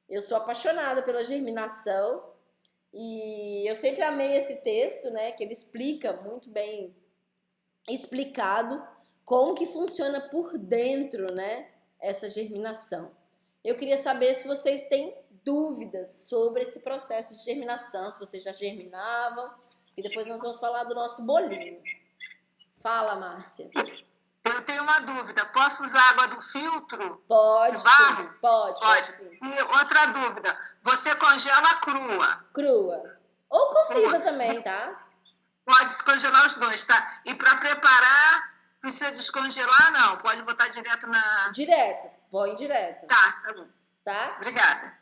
Eu sou apaixonada pela germinação e eu sempre amei esse texto, né? Que ele explica muito bem explicado como que funciona por dentro, né? Essa germinação. Eu queria saber se vocês têm dúvidas sobre esse processo de germinação, se vocês já germinavam, e depois nós vamos falar do nosso bolinho. Fala, Márcia. Eu tenho uma dúvida. Posso usar água do filtro? Pode, de barro? Pode. Sim. E outra dúvida. Você congela crua? Crua. Ou cozida também, tá? Pode descongelar os dois, tá? E para preparar, precisa descongelar? Não. Pode botar direto na... Direto. Põe direto. Tá bom. Tá? Obrigada.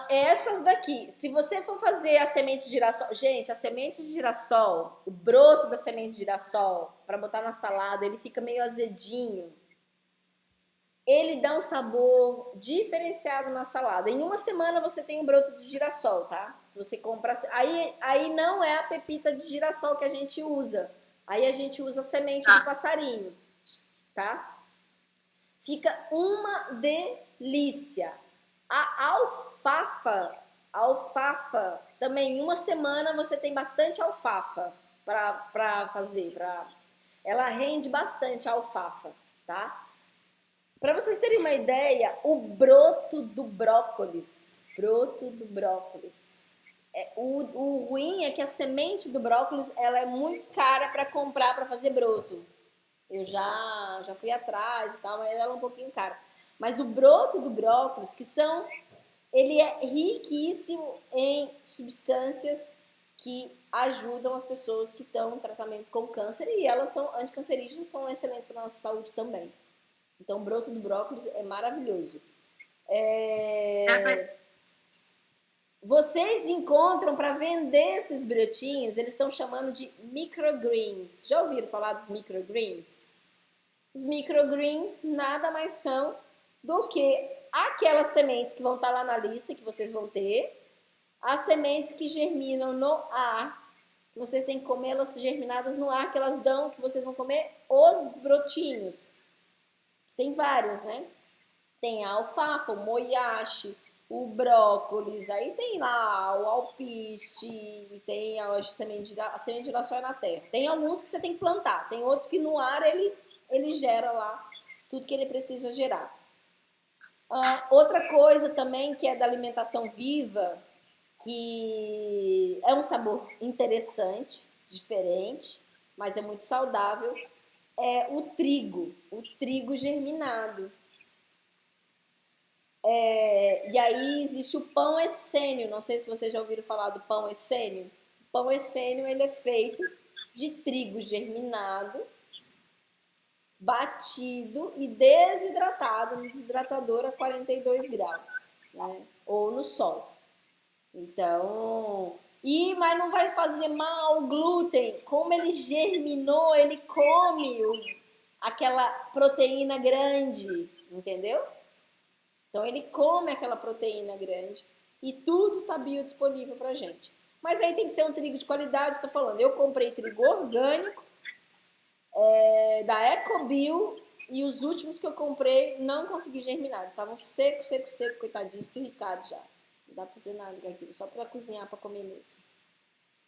Essas daqui, se você for fazer a semente de girassol, gente, a semente de girassol, o broto da semente de girassol, para botar na salada, ele fica meio azedinho. Ele dá um sabor diferenciado na salada. Em uma semana você tem o broto de girassol, tá? Se você compra, aí não é a pepita de girassol que a gente usa. Aí a gente usa a semente do passarinho, tá? Fica uma delícia. A alfafa, também em uma semana você tem bastante alfafa para fazer. Ela rende bastante a alfafa, tá? Para vocês terem uma ideia, o broto do brócolis. O ruim é que a semente do brócolis ela é muito cara para comprar para fazer broto. Eu já fui atrás e tal, mas ela é um pouquinho cara. Mas o broto do brócolis, ele é riquíssimo em substâncias que ajudam as pessoas que estão em tratamento com câncer e elas são anticancerígenas, são excelentes para a nossa saúde também. Então, o broto do brócolis é maravilhoso. Vocês encontram para vender esses brotinhos, eles estão chamando de microgreens. Já ouviram falar dos microgreens? Os microgreens nada mais são do que aquelas sementes que vão estar lá na lista que vocês vão ter, as sementes que germinam no ar, que vocês têm que comer elas germinadas no ar, que elas dão, que vocês vão comer os brotinhos. Tem várias, né? Tem a alfafa, o moyashi, o brócolis, aí tem lá o alpiste, tem a semente de girassol na terra. Tem alguns que você tem que plantar, tem outros que no ar ele gera lá tudo que ele precisa gerar. Outra coisa também que é da alimentação viva, que é um sabor interessante, diferente, mas é muito saudável, é o trigo germinado. E aí existe o pão essênio, não sei se vocês já ouviram falar do pão essênio. O pão essênio ele é feito de trigo germinado, batido e desidratado no desidratador a 42 graus, né? Ou no sol. Então, mas não vai fazer mal o glúten. Como ele germinou, ele come aquela proteína grande, entendeu? Então, ele come aquela proteína grande e tudo está biodisponível pra gente. Mas aí tem que ser um trigo de qualidade, estou falando. Eu comprei trigo orgânico, da Ecobio, e os últimos que eu comprei não consegui germinar. Eles estavam seco, coitadinhos, turricados já. Não dá pra fazer nada daquilo, só para cozinhar, para comer mesmo.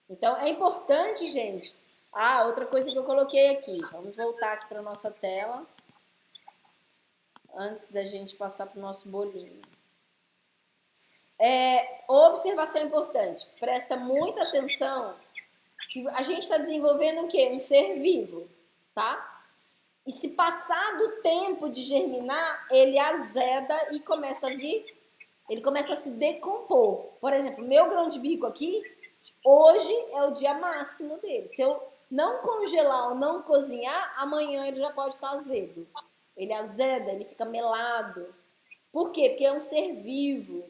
Então, é importante, gente. Outra coisa que eu coloquei aqui. Vamos voltar aqui para nossa tela. Antes da gente passar para o nosso bolinho. Observação importante. Presta muita atenção que a gente está desenvolvendo o quê? Um ser vivo, tá? E se passar do tempo de germinar, ele azeda e começa a ele começa a se decompor. Por exemplo, meu grão de bico aqui, hoje é o dia máximo dele. Se eu não congelar ou não cozinhar, amanhã ele já pode estar azedo. Ele azeda, ele fica melado. Por quê? Porque é um ser vivo.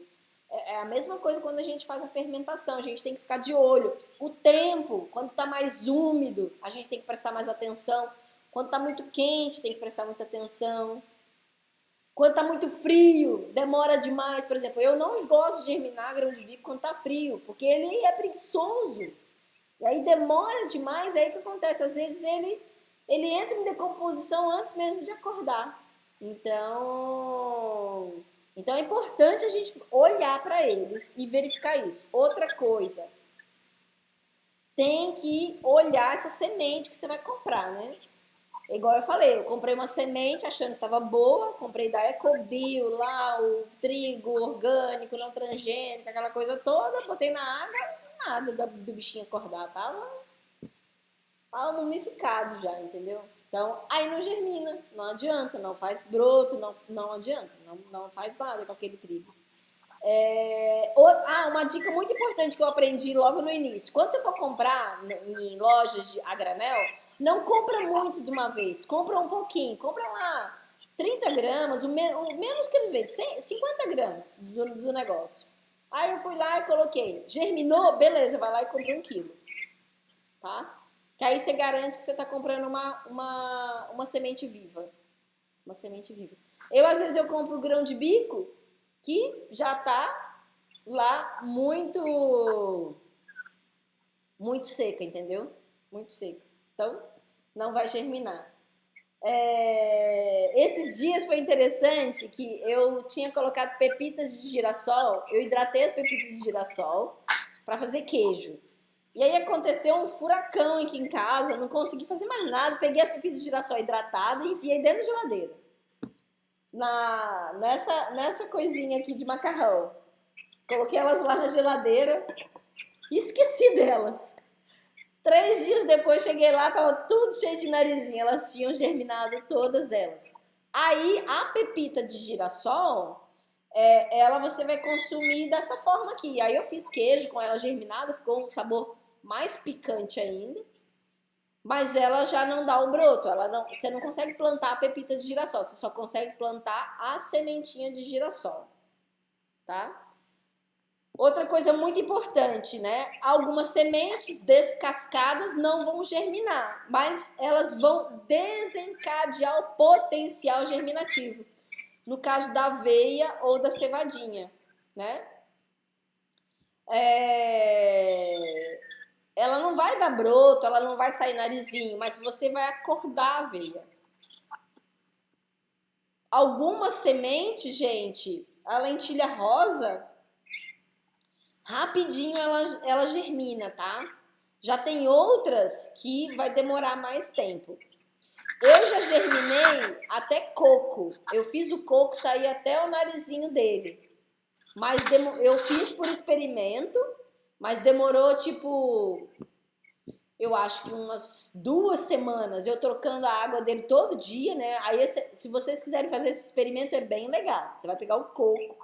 É a mesma coisa quando a gente faz a fermentação, a gente tem que ficar de olho. O tempo, quando está mais úmido, a gente tem que prestar mais atenção. Quando está muito quente, tem que prestar muita atenção. Quando está muito frio, demora demais. Por exemplo, eu não gosto de germinar grão de bico quando está frio, porque ele é preguiçoso. E aí demora demais, aí o que acontece? Às vezes ele entra em decomposição antes mesmo de acordar. Então é importante a gente olhar para eles e verificar isso. Outra coisa, tem que olhar essa semente que você vai comprar, né? Igual eu falei, eu comprei uma semente achando que estava boa, comprei da Ecobio lá, o trigo orgânico, não transgênico, aquela coisa toda, botei na água, nada do bichinho acordar, tava mumificado já, entendeu? Então, aí não germina, não adianta, não faz broto, não adianta, não faz nada com aquele trigo. Uma dica muito importante que eu aprendi logo no início. Quando você for comprar em lojas a granel, não compra muito de uma vez, compra um pouquinho, compra lá 30 gramas, o menos que eles vendem, 50 gramas do negócio. Aí eu fui lá e coloquei, germinou, beleza, vai lá e compra 1 quilo, tá? Que aí você garante que você está comprando uma semente viva. Uma semente viva. Às vezes, eu compro grão de bico que já tá lá muito seca, entendeu? Muito seca. Então, não vai germinar. Esses dias foi interessante que eu tinha colocado pepitas de girassol, eu hidratei as pepitas de girassol para fazer queijo. E aí aconteceu um furacão aqui em casa, não consegui fazer mais nada, peguei as pepitas de girassol hidratadas e enfiei dentro da geladeira. Nessa coisinha aqui de macarrão. Coloquei elas lá na geladeira e esqueci delas. 3 dias depois cheguei lá, tava tudo cheio de narizinho, elas tinham germinado todas elas. Aí a pepita de girassol, ela você vai consumir dessa forma aqui. Aí eu fiz queijo com ela germinada, ficou um sabor mais picante ainda, mas ela já não dá o broto, você não consegue plantar a pepita de girassol, você só consegue plantar a sementinha de girassol, tá? Outra coisa muito importante, né? Algumas sementes descascadas não vão germinar, mas elas vão desencadear o potencial germinativo. No caso da aveia ou da cevadinha, né? Ela não vai dar broto, ela não vai sair narizinho, mas você vai acordar a aveia. Algumas sementes, gente, a lentilha rosa, rapidinho ela germina, tá? Já tem outras que vai demorar mais tempo. Eu já germinei até coco. Eu fiz o coco sair até o narizinho dele. Mas eu fiz por experimento, mas demorou tipo, eu acho que umas 2 semanas, eu trocando a água dele todo dia, né? Aí se vocês quiserem fazer esse experimento é bem legal. Você vai pegar o coco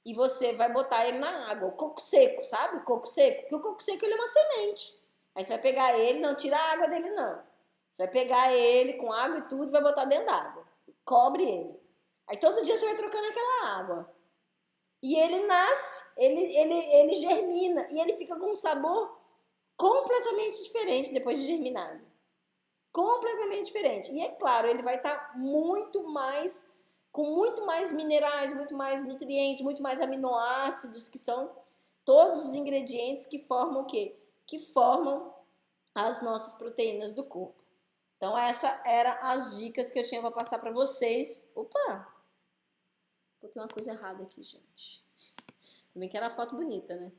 e você vai botar ele na água, o coco seco, sabe? O coco seco, porque o coco seco ele é uma semente. Aí você vai pegar ele, não tira a água dele não. Você vai pegar ele com água e tudo e vai botar dentro d'água. Cobre ele. Aí todo dia você vai trocando aquela água. E ele nasce, ele germina e ele fica com um sabor completamente diferente depois de germinado. Completamente diferente. E é claro, ele vai estar com muito mais minerais, muito mais nutrientes, muito mais aminoácidos, que são todos os ingredientes que formam o quê? Que formam as nossas proteínas do corpo. Então, essa eram as dicas que eu tinha para passar para vocês. Opa! Botei uma coisa errada aqui, gente. Também que era uma foto bonita, né?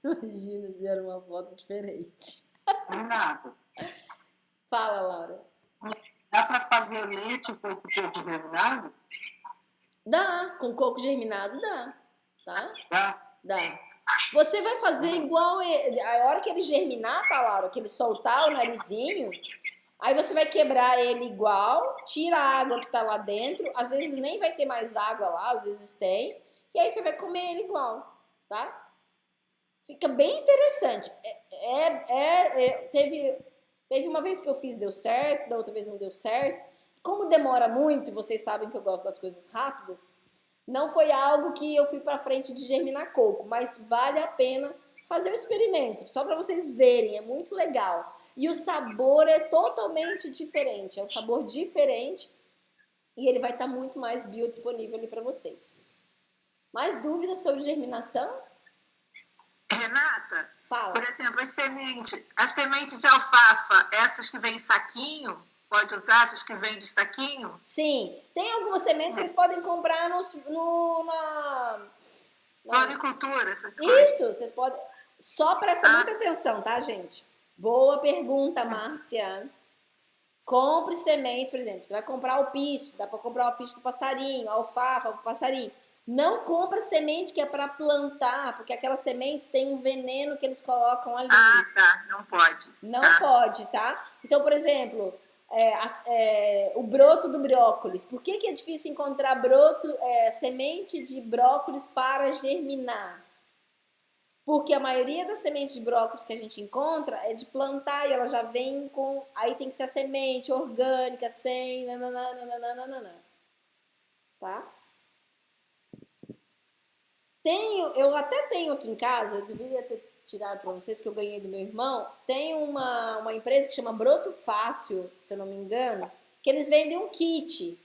Imagina se era uma foto diferente. Nada. Fala, Laura. Dá para fazer leite com esse coco germinado? Dá, com coco germinado dá, tá? Dá. Você vai fazer igual ele. A hora que ele germinar, tá, Laura? Que ele soltar o narizinho, aí você vai quebrar ele igual, tira a água que tá lá dentro, às vezes nem vai ter mais água lá, às vezes tem, e aí você vai comer ele igual, tá? Fica bem interessante. Teve uma vez que eu fiz, deu certo, da outra vez não deu certo. Como demora muito, vocês sabem que eu gosto das coisas rápidas, Não foi algo que eu fui para frente de germinar coco, mas vale a pena fazer o experimento, só para vocês verem, é muito legal. E o sabor é totalmente diferente, é um sabor diferente e ele vai estar muito mais biodisponível ali para vocês. Mais dúvidas sobre germinação? Renata, Fala. por exemplo, a semente de alfafa, essas que vêm em saquinho, pode usar essas que vêm de saquinho? Sim, tem algumas sementes que vocês podem comprar na Floricultura, essas coisas. Isso, vocês podem. Só presta muita atenção, tá, gente? Boa pergunta, Márcia. Compre semente, por exemplo, você vai comprar alpiste, dá para comprar alpiste do passarinho, alfafa do passarinho. Não compra semente que é para plantar, porque aquelas sementes têm um veneno que eles colocam ali. Ah, tá, não pode. Não pode, tá? Então, por exemplo, o broto do brócolis. Por que é difícil encontrar semente de brócolis para germinar? Porque a maioria das sementes de brócolis que a gente encontra é de plantar e ela já vem com... Aí tem que ser a semente orgânica, sem... Nananana, tá? Eu até tenho aqui em casa, eu deveria ter tirado para vocês, que eu ganhei do meu irmão. Tem uma empresa que chama Broto Fácil, se eu não me engano, que eles vendem um kit.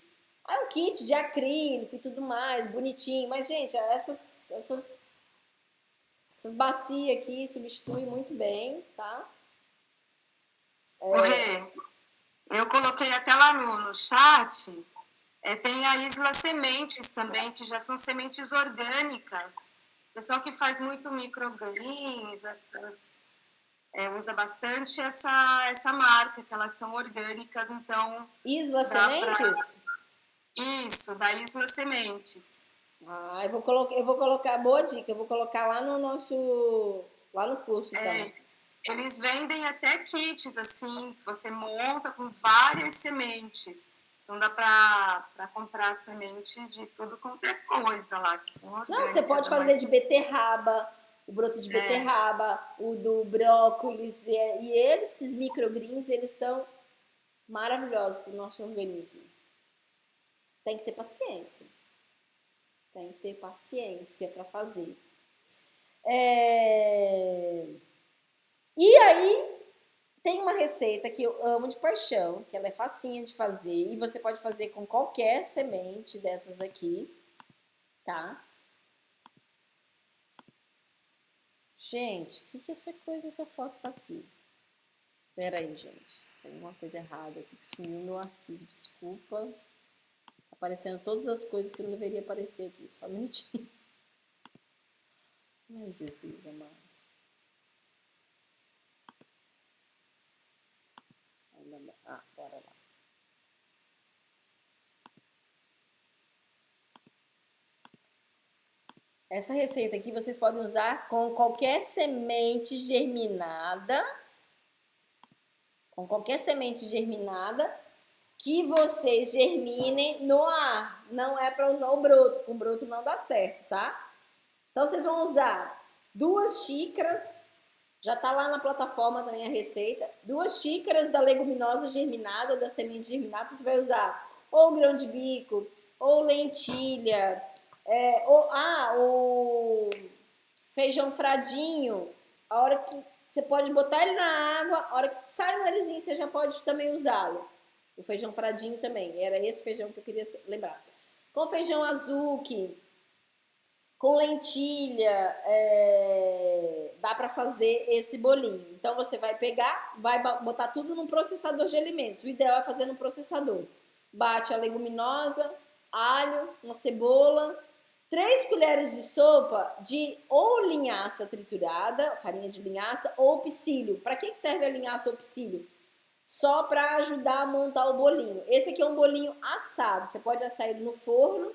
Um kit de acrílico e tudo mais, bonitinho. Mas, gente, essas bacias aqui substituem muito bem, tá? Rê, eu coloquei até lá no chat, tem a Isla Sementes também, que já são sementes orgânicas. O pessoal que faz muito microgreens, usa bastante essa marca, que elas são orgânicas, então... Isla Sementes? Isso, da Isla Sementes. Eu vou colocar, boa dica, eu vou colocar lá no curso, então. Eles vendem até kits, assim, que você monta com várias sementes. Então dá para comprar semente de tudo quanto é coisa lá, que são orgânicas. Não, você pode fazer de beterraba, o broto de beterraba, o do brócolis, e esses microgreens, eles são maravilhosos para o nosso organismo. Tem que ter paciência. Tem que ter paciência para fazer. E aí, tem uma receita que eu amo de paixão, que ela é facinha de fazer, e você pode fazer com qualquer semente dessas aqui, tá? Gente, o que é essa coisa, essa foto tá aqui? Pera aí, gente, tem uma coisa errada aqui, sumiu meu arquivo, desculpa. Aparecendo todas as coisas que não deveria aparecer aqui. Só um minutinho. Ai, Jesus amado. Bora lá. Essa receita aqui vocês podem usar com qualquer semente germinada. Com qualquer semente germinada que vocês germinem no ar. Não é para usar o broto, com o broto não dá certo, tá? Então, vocês vão usar 2 xícaras, já tá lá na plataforma também a receita, 2 xícaras da leguminosa germinada, da semente germinada, você vai usar ou grão de bico, ou lentilha, o feijão fradinho, a hora que você pode botar ele na água, a hora que sai o narizinho, você já pode também usá-lo. O feijão fradinho também, era esse feijão que eu queria lembrar. Com feijão azuki, com lentilha, dá para fazer esse bolinho. Então, você vai pegar, vai botar tudo num processador de alimentos. O ideal é fazer no processador. Bate a leguminosa, alho, uma cebola, 3 colheres de sopa de ou linhaça triturada, farinha de linhaça, ou psyllium. Para que serve a linhaça ou psyllium? Só para ajudar a montar o bolinho. Esse aqui é um bolinho assado. Você pode assar ele no forno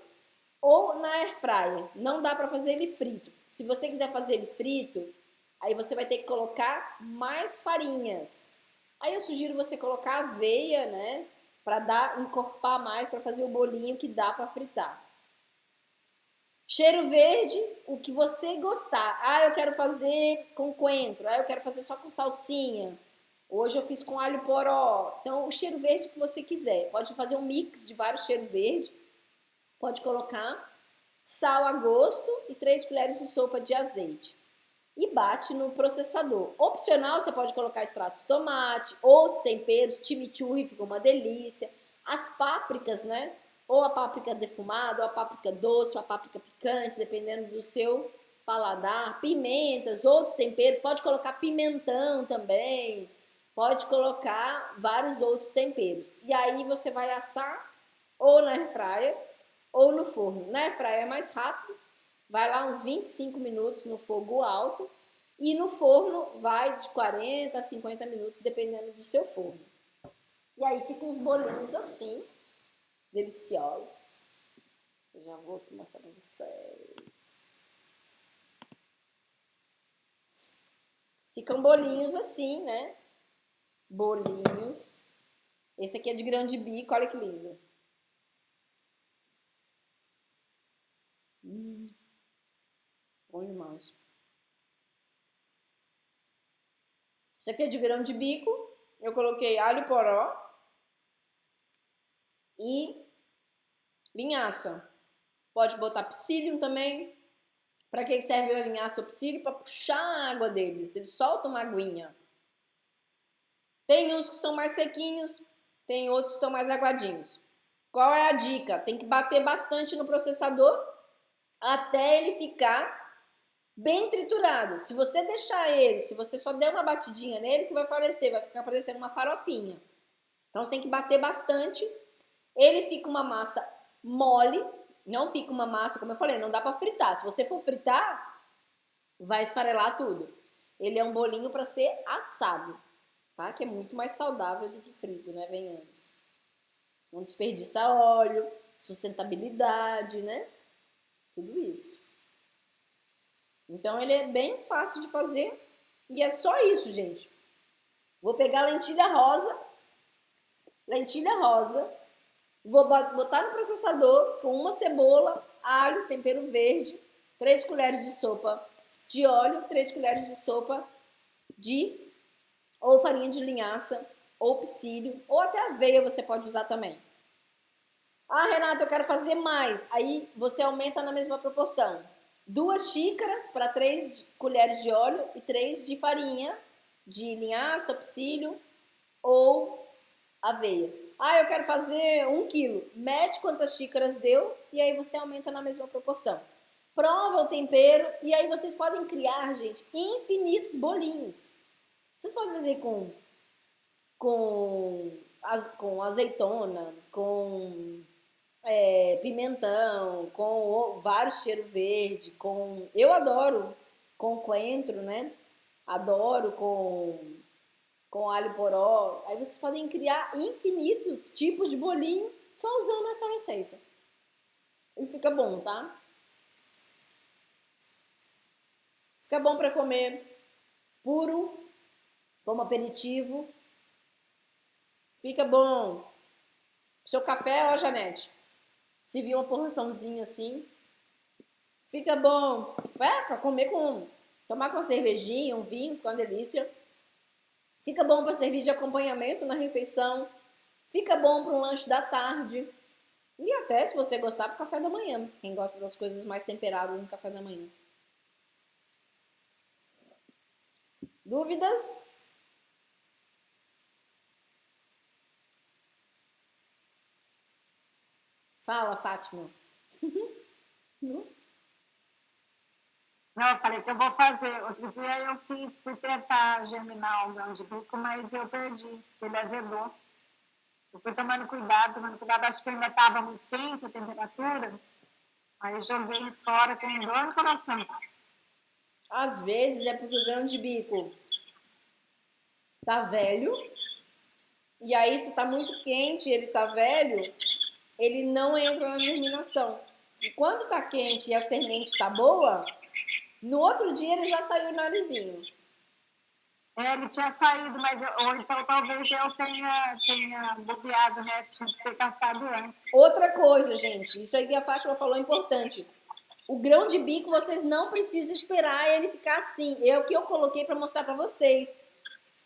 ou na air fryer. Não dá para fazer ele frito. Se você quiser fazer ele frito, aí você vai ter que colocar mais farinhas. Aí eu sugiro você colocar aveia, né? Para encorpar mais, para fazer o bolinho que dá para fritar. Cheiro verde, o que você gostar. Eu quero fazer com coentro. Eu quero fazer só com salsinha. Hoje eu fiz com alho poró. Então, o cheiro verde que você quiser. Pode fazer um mix de vários cheiros verdes. Pode colocar. sal a gosto e 3 colheres de sopa de azeite. E bate no processador. Opcional, você pode colocar extrato de tomate, outros temperos, chimichurri fica uma delícia. As pápricas, né? Ou a páprica defumada, ou a páprica doce, ou a páprica picante, dependendo do seu paladar. Pimentas, outros temperos, pode colocar pimentão também, pode colocar vários outros temperos. E aí você vai assar ou na airfryer ou no forno. Na airfryer é mais rápido, vai lá uns 25 minutos no fogo alto e no forno vai de 40 a 50 minutos, dependendo do seu forno. E aí ficam uns bolinhos assim, deliciosos. Eu já vou aqui mostrar para vocês. Ficam bolinhos assim, né? Bolinhos. Esse aqui é de grão de bico, olha que lindo. Bom demais. Isso aqui é de grão de bico. Eu coloquei alho poró e linhaça. Pode botar psyllium também. Para que serve a linhaça ou psyllium? Para puxar a água deles. Eles soltam uma aguinha. Tem uns que são mais sequinhos, tem outros que são mais aguadinhos. Qual é a dica? Tem que bater bastante no processador até ele ficar bem triturado. Se você deixar ele, se você só der uma batidinha nele, que vai falecer, vai ficar parecendo uma farofinha. Então você tem que bater bastante. Ele fica uma massa mole, não fica uma massa, como eu falei, não dá para fritar. Se você for fritar, vai esfarelar tudo. Ele é um bolinho para ser assado, tá? Que é muito mais saudável do que frito, né? Venhamos. Não desperdiça óleo, sustentabilidade, né? Tudo isso. Então ele é bem fácil de fazer e é só isso, gente. Vou pegar lentilha rosa, vou botar no processador com uma cebola, alho, tempero verde, 3 colheres de sopa de óleo, 3 colheres de sopa de ou farinha de linhaça, ou psyllium, ou até aveia você pode usar também. Ah, Renata, eu quero fazer mais. Aí você aumenta na mesma proporção. 2 xícaras para 3 colheres de óleo e 3 de farinha de linhaça, psyllium ou aveia. Ah, eu quero fazer 1 quilo. Mede quantas xícaras deu e aí você aumenta na mesma proporção. Prova o tempero e aí vocês podem criar, gente, infinitos bolinhos. Vocês podem fazer com azeitona, com pimentão, com vários cheiros verdes, eu adoro com coentro, né? Adoro com alho poró. Aí vocês podem criar infinitos tipos de bolinho só usando essa receita. E fica bom, tá? Fica bom para comer puro, como aperitivo. Fica bom. Seu café, ó, Janete. Se vir uma porçãozinha assim, fica bom. Para comer tomar com uma cervejinha, um vinho, fica uma delícia. Fica bom para servir de acompanhamento na refeição. Fica bom para um lanche da tarde. E até, se você gostar, para o café da manhã. Quem gosta das coisas mais temperadas no café da manhã. Dúvidas? Fala, Fátima. Não, eu falei que eu vou fazer. Outro dia eu fui tentar germinar o grão de bico, mas eu perdi. Ele azedou. Eu fui tomando cuidado. Acho que ainda estava muito quente a temperatura. Aí eu joguei fora com dor no coração. Às vezes é porque o grão de bico tá velho. E aí, se tá muito quente e ele tá velho, ele não entra na germinação. E quando tá quente e a semente tá boa, no outro dia ele já saiu o narizinho. Ele tinha saído, ou então talvez eu tenha bobeado, né? Tinha que ter cascado antes. Outra coisa, gente, isso aí que a Fátima falou é importante. O grão de bico, vocês não precisam esperar ele ficar assim. É o que eu coloquei para mostrar para vocês.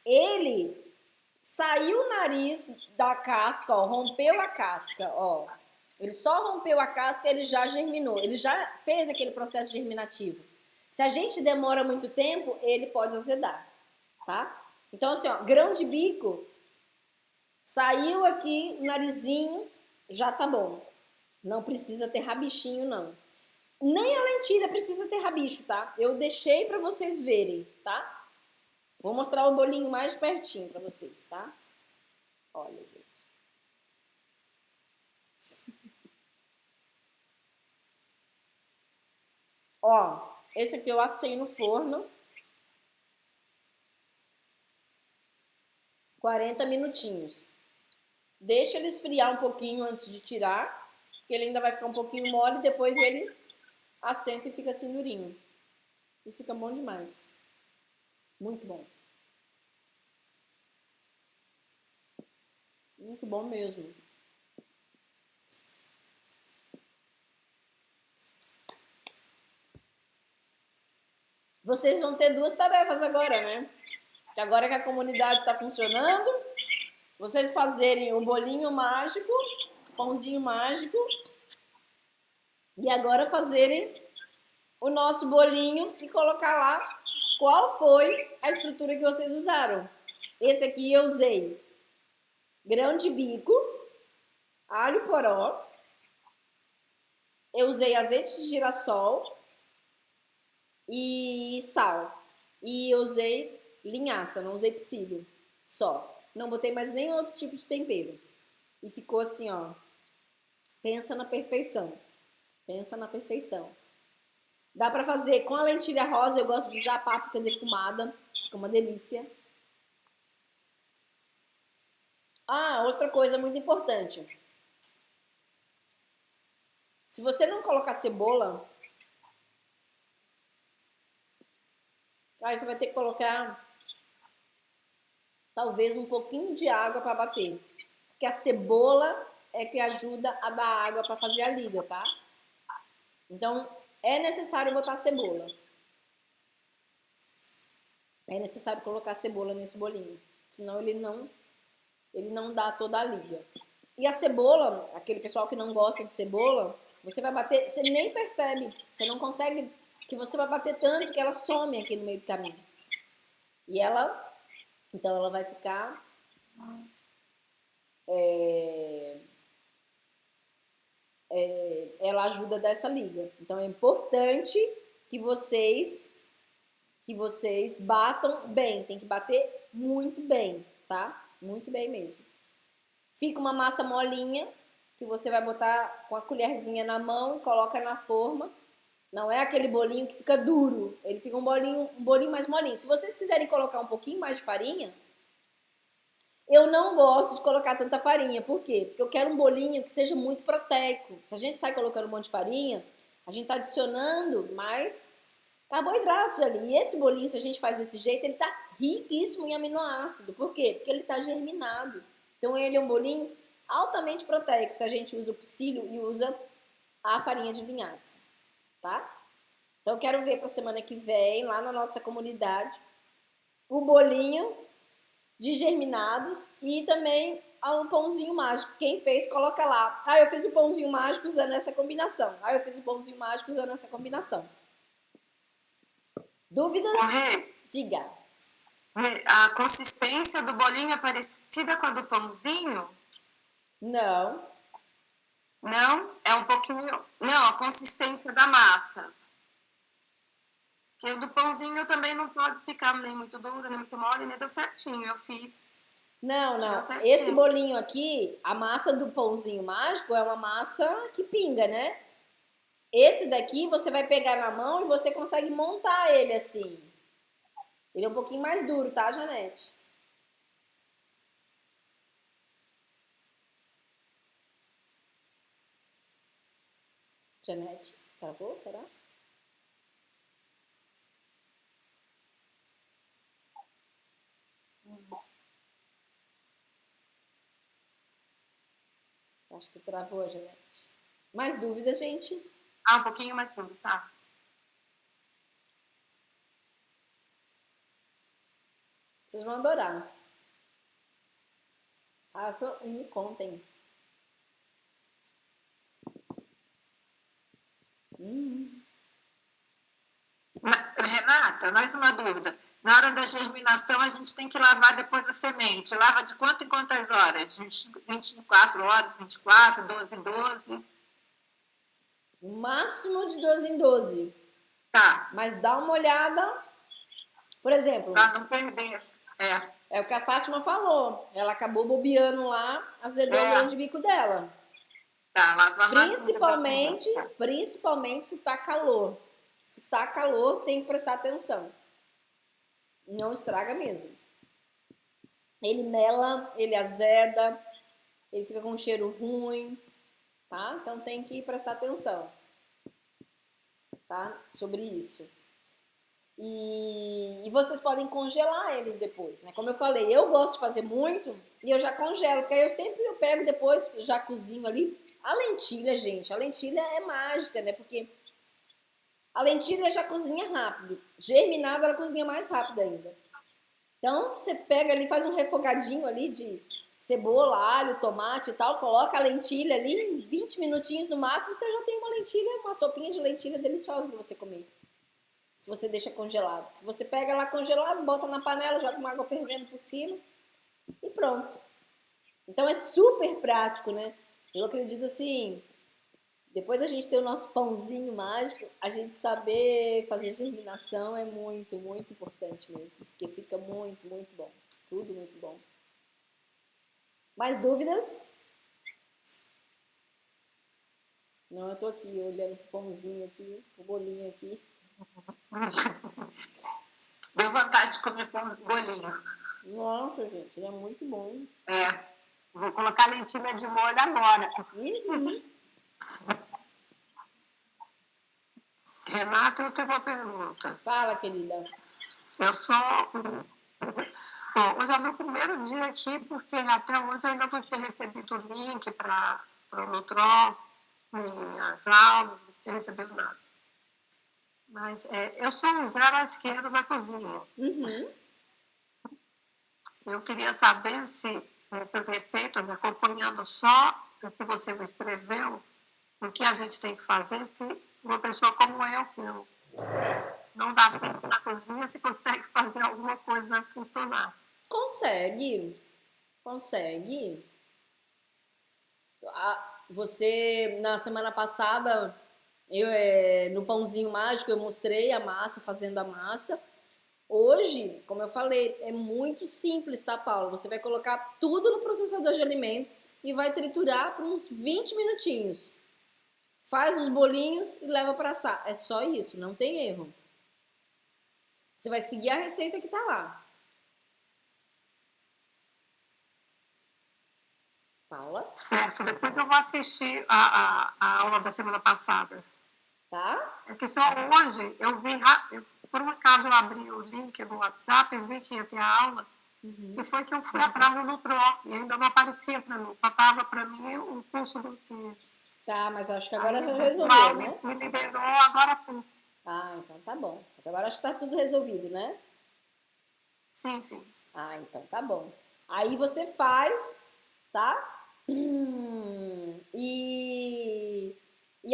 Ele saiu o nariz da casca, ó, rompeu a casca, ó. Ele só rompeu a casca, ele já germinou. Ele já fez aquele processo germinativo. Se a gente demora muito tempo, ele pode azedar, tá? Então, assim, ó, grão de bico, saiu aqui o narizinho, já tá bom. Não precisa ter rabichinho, não. Nem a lentilha precisa ter rabicho, tá? Eu deixei pra vocês verem, tá? Vou mostrar o bolinho mais pertinho pra vocês, tá? Olha, gente. Ó, esse aqui eu assei no forno. 40 minutinhos. Deixa ele esfriar um pouquinho antes de tirar, porque ele ainda vai ficar um pouquinho mole, depois ele assenta e fica assim durinho. E fica bom demais. Muito bom. Muito bom mesmo. Vocês vão ter duas tarefas agora, né? Que agora que a comunidade está funcionando, vocês fazerem o bolinho mágico, o pãozinho mágico, e agora fazerem o nosso bolinho e colocar lá qual foi a estrutura que vocês usaram. Esse aqui eu usei grão de bico, alho poró, eu usei azeite de girassol e sal. E eu usei linhaça, não usei psyllium, só. Não botei mais nenhum outro tipo de tempero. E ficou assim, ó. Pensa na perfeição. Pensa na perfeição. Dá pra fazer com a lentilha rosa, eu gosto de usar a páprica defumada. Fica uma delícia. Ah, outra coisa muito importante. Se você não colocar cebola, aí você vai ter que colocar talvez um pouquinho de água para bater. Porque a cebola é que ajuda a dar água para fazer a liga, tá? Então, é necessário botar cebola. É necessário colocar cebola nesse bolinho. Senão ele não dá toda a liga. E a cebola, aquele pessoal que não gosta de cebola, você vai bater, você nem percebe. Você não consegue, que você vai bater tanto que ela some aqui no meio do caminho. E então ela vai ficar... ela ajuda dessa liga. Então é importante que vocês batam bem. Tem que bater muito bem, tá? Muito bem mesmo. Fica uma massa molinha que você vai botar com a colherzinha na mão e coloca na forma. Não é aquele bolinho que fica duro. Ele fica um bolinho mais molinho. Se vocês quiserem colocar um pouquinho mais de farinha, eu não gosto de colocar tanta farinha. Por quê? Porque eu quero um bolinho que seja muito proteico. Se a gente sai colocando um monte de farinha, a gente tá adicionando mais carboidratos ali. E esse bolinho, se a gente faz desse jeito, ele tá riquíssimo em aminoácido. Por quê? Porque ele tá germinado. Então ele é um bolinho altamente proteico se a gente usa o psyllium e usa a farinha de linhaça, tá? Então eu quero ver para semana que vem, lá na nossa comunidade, o bolinho de germinados e também o pãozinho mágico. Quem fez, coloca lá. Ah, eu fiz o pãozinho mágico usando essa combinação. Ah, eu fiz o pãozinho mágico usando essa combinação. Dúvidas? Diga. A consistência do bolinho é parecida com a do pãozinho? Não. Não? É um pouquinho... Não, a consistência da massa. Porque o do pãozinho também não pode ficar nem muito duro, nem muito mole, nem deu certinho, eu fiz. Não. Deu certinho. Esse bolinho aqui, a massa do pãozinho mágico é uma massa que pinga, né? Esse daqui você vai pegar na mão e você consegue montar ele assim. Ele é um pouquinho mais duro, tá, Janete? Janete, travou, será? Acho que travou, Janete. Mais dúvidas, gente? Um pouquinho mais duro, tá. Vocês vão adorar. Façam e me contem. Obrigada. Mais uma dúvida. Na hora da germinação, a gente tem que lavar depois a semente. Lava de quanto em quantas horas? 24 horas, 24, 12 em 12? Máximo de 12 em 12. Tá. Mas dá uma olhada. Por exemplo, Pra não perder. é o que a Fátima falou. Ela acabou bobeando lá, azedou o grão de bico dela. Tá, lava Principalmente se tá calor. Se tá calor, tem que prestar atenção. Não estraga mesmo. Ele mela, ele azeda, ele fica com um cheiro ruim, tá? Então tem que prestar atenção, tá? Sobre isso. E vocês podem congelar eles depois, né? Como eu falei, eu gosto de fazer muito e eu já congelo, porque aí eu pego depois, já cozinho ali. A lentilha, gente, a lentilha é mágica, né? Porque a lentilha já cozinha rápido. Germinada, ela cozinha mais rápido ainda. Então, você pega ali, faz um refogadinho ali de cebola, alho, tomate e tal, coloca a lentilha ali, em 20 minutinhos no máximo, você já tem uma lentilha, uma sopinha de lentilha deliciosa para você comer. Se você deixa congelado. Você pega lá congelado, bota na panela, joga uma água fervendo por cima e pronto. Então, é super prático, né? Eu acredito assim, depois da gente ter o nosso pãozinho mágico, a gente saber fazer germinação é muito, muito importante mesmo. Porque fica muito, muito bom. Tudo muito bom. Mais dúvidas? Não, eu tô aqui olhando pro pãozinho aqui, pro bolinho aqui. Deu vontade de comer bolinho. Nossa, gente, ele é muito bom. Vou colocar lentilha de molho agora. Renata, eu tenho uma pergunta. Fala, querida. Eu sou... Bom, hoje é o meu primeiro dia aqui, porque até hoje eu ainda não tinha recebido o link para o Nutron, nem as aulas, não tinha recebido nada. Mas eu sou um zero à esquerda na cozinha. Uhum. Eu queria saber se essas receitas, acompanhando só o que você me escreveu, o que a gente tem que fazer, se uma pessoa como eu, que não dá para na cozinha, se consegue fazer alguma coisa funcionar. Consegue. Você, na semana passada, no Pãozinho Mágico, eu mostrei a massa, fazendo a massa. Hoje, como eu falei, é muito simples, tá, Paula? Você vai colocar tudo no processador de alimentos e vai triturar por uns 20 minutinhos. Faz os bolinhos e leva para assar. É só isso, não tem erro. Você vai seguir a receita que tá lá. Paula? Certo, depois eu vou assistir a aula da semana passada. Tá? É que só hoje eu vi, por um acaso eu abri o link do WhatsApp, eu vi que ia ter a aula, e foi que eu fui atrás no Nutron, e ainda não aparecia para mim, só estava para mim o curso do que... Tá, mas eu acho que agora já resolveu, né? Me liberou agora há pouco. Ah, então tá bom. Mas agora acho que tá tudo resolvido, né? Sim, sim. Ah, então tá bom. Aí você faz, tá? E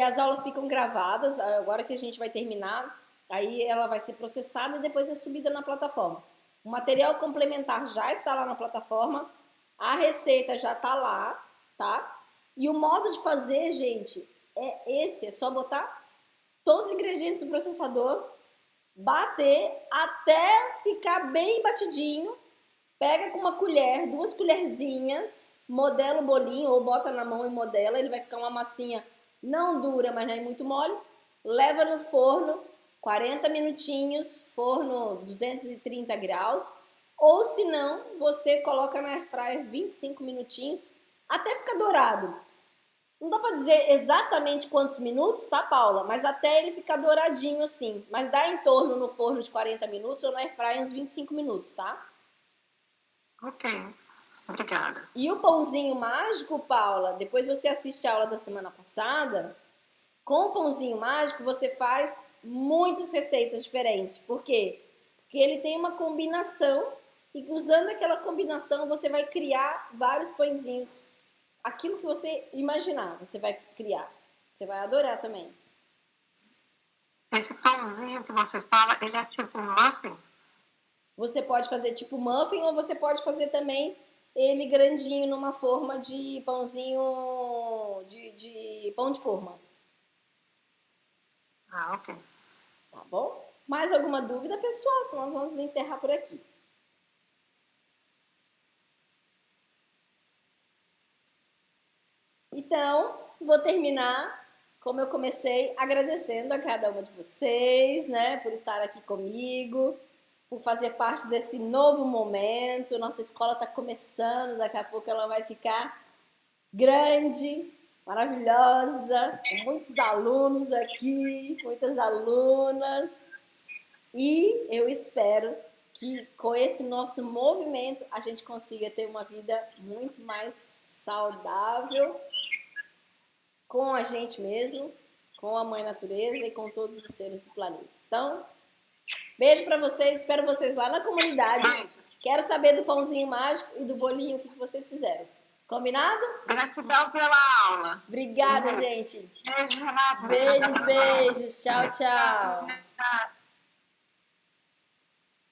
as aulas ficam gravadas. Agora que a gente vai terminar, aí ela vai ser processada e depois é subida na plataforma. O material complementar já está lá na plataforma. A receita já tá lá, tá? E o modo de fazer, gente, é só botar todos os ingredientes no processador, bater até ficar bem batidinho, pega com uma colher, 2 colherzinhas, modela o bolinho ou bota na mão e modela, ele vai ficar uma massinha não dura, mas não é muito mole, leva no forno, 40 minutinhos, forno 230 graus, ou se não, você coloca na airfryer 25 minutinhos, até ficar dourado. Não dá pra dizer exatamente quantos minutos, tá, Paula? Mas até ele ficar douradinho assim. Mas dá em torno no forno de 40 minutos ou na airfryer uns 25 minutos, tá? Ok, obrigada. E o pãozinho mágico, Paula, depois você assiste a aula da semana passada, com o pãozinho mágico você faz muitas receitas diferentes. Por quê? Porque ele tem uma combinação e usando aquela combinação você vai criar vários pãezinhos. Aquilo que você imaginar, você vai criar. Você vai adorar também. Esse pãozinho que você fala, ele é tipo um muffin? Você pode fazer tipo muffin ou você pode fazer também ele grandinho numa forma de pãozinho de pão de forma. Ah, ok. Tá bom? Mais alguma dúvida, pessoal? Senão nós vamos encerrar por aqui. Então, vou terminar, como eu comecei, agradecendo a cada uma de vocês, né, por estar aqui comigo, por fazer parte desse novo momento. Nossa escola está começando, daqui a pouco ela vai ficar grande, maravilhosa, com muitos alunos aqui, muitas alunas. E eu espero que com esse nosso movimento a gente consiga ter uma vida muito mais saudável com a gente mesmo, com a Mãe Natureza e com todos os seres do planeta. Então, beijo para vocês, espero vocês lá na comunidade. Quero saber do pãozinho mágico e do bolinho, o que vocês fizeram. Combinado? Gratidão pela aula. Obrigada, gente. Beijo, Renata. Beijos, beijos. Tchau, tchau.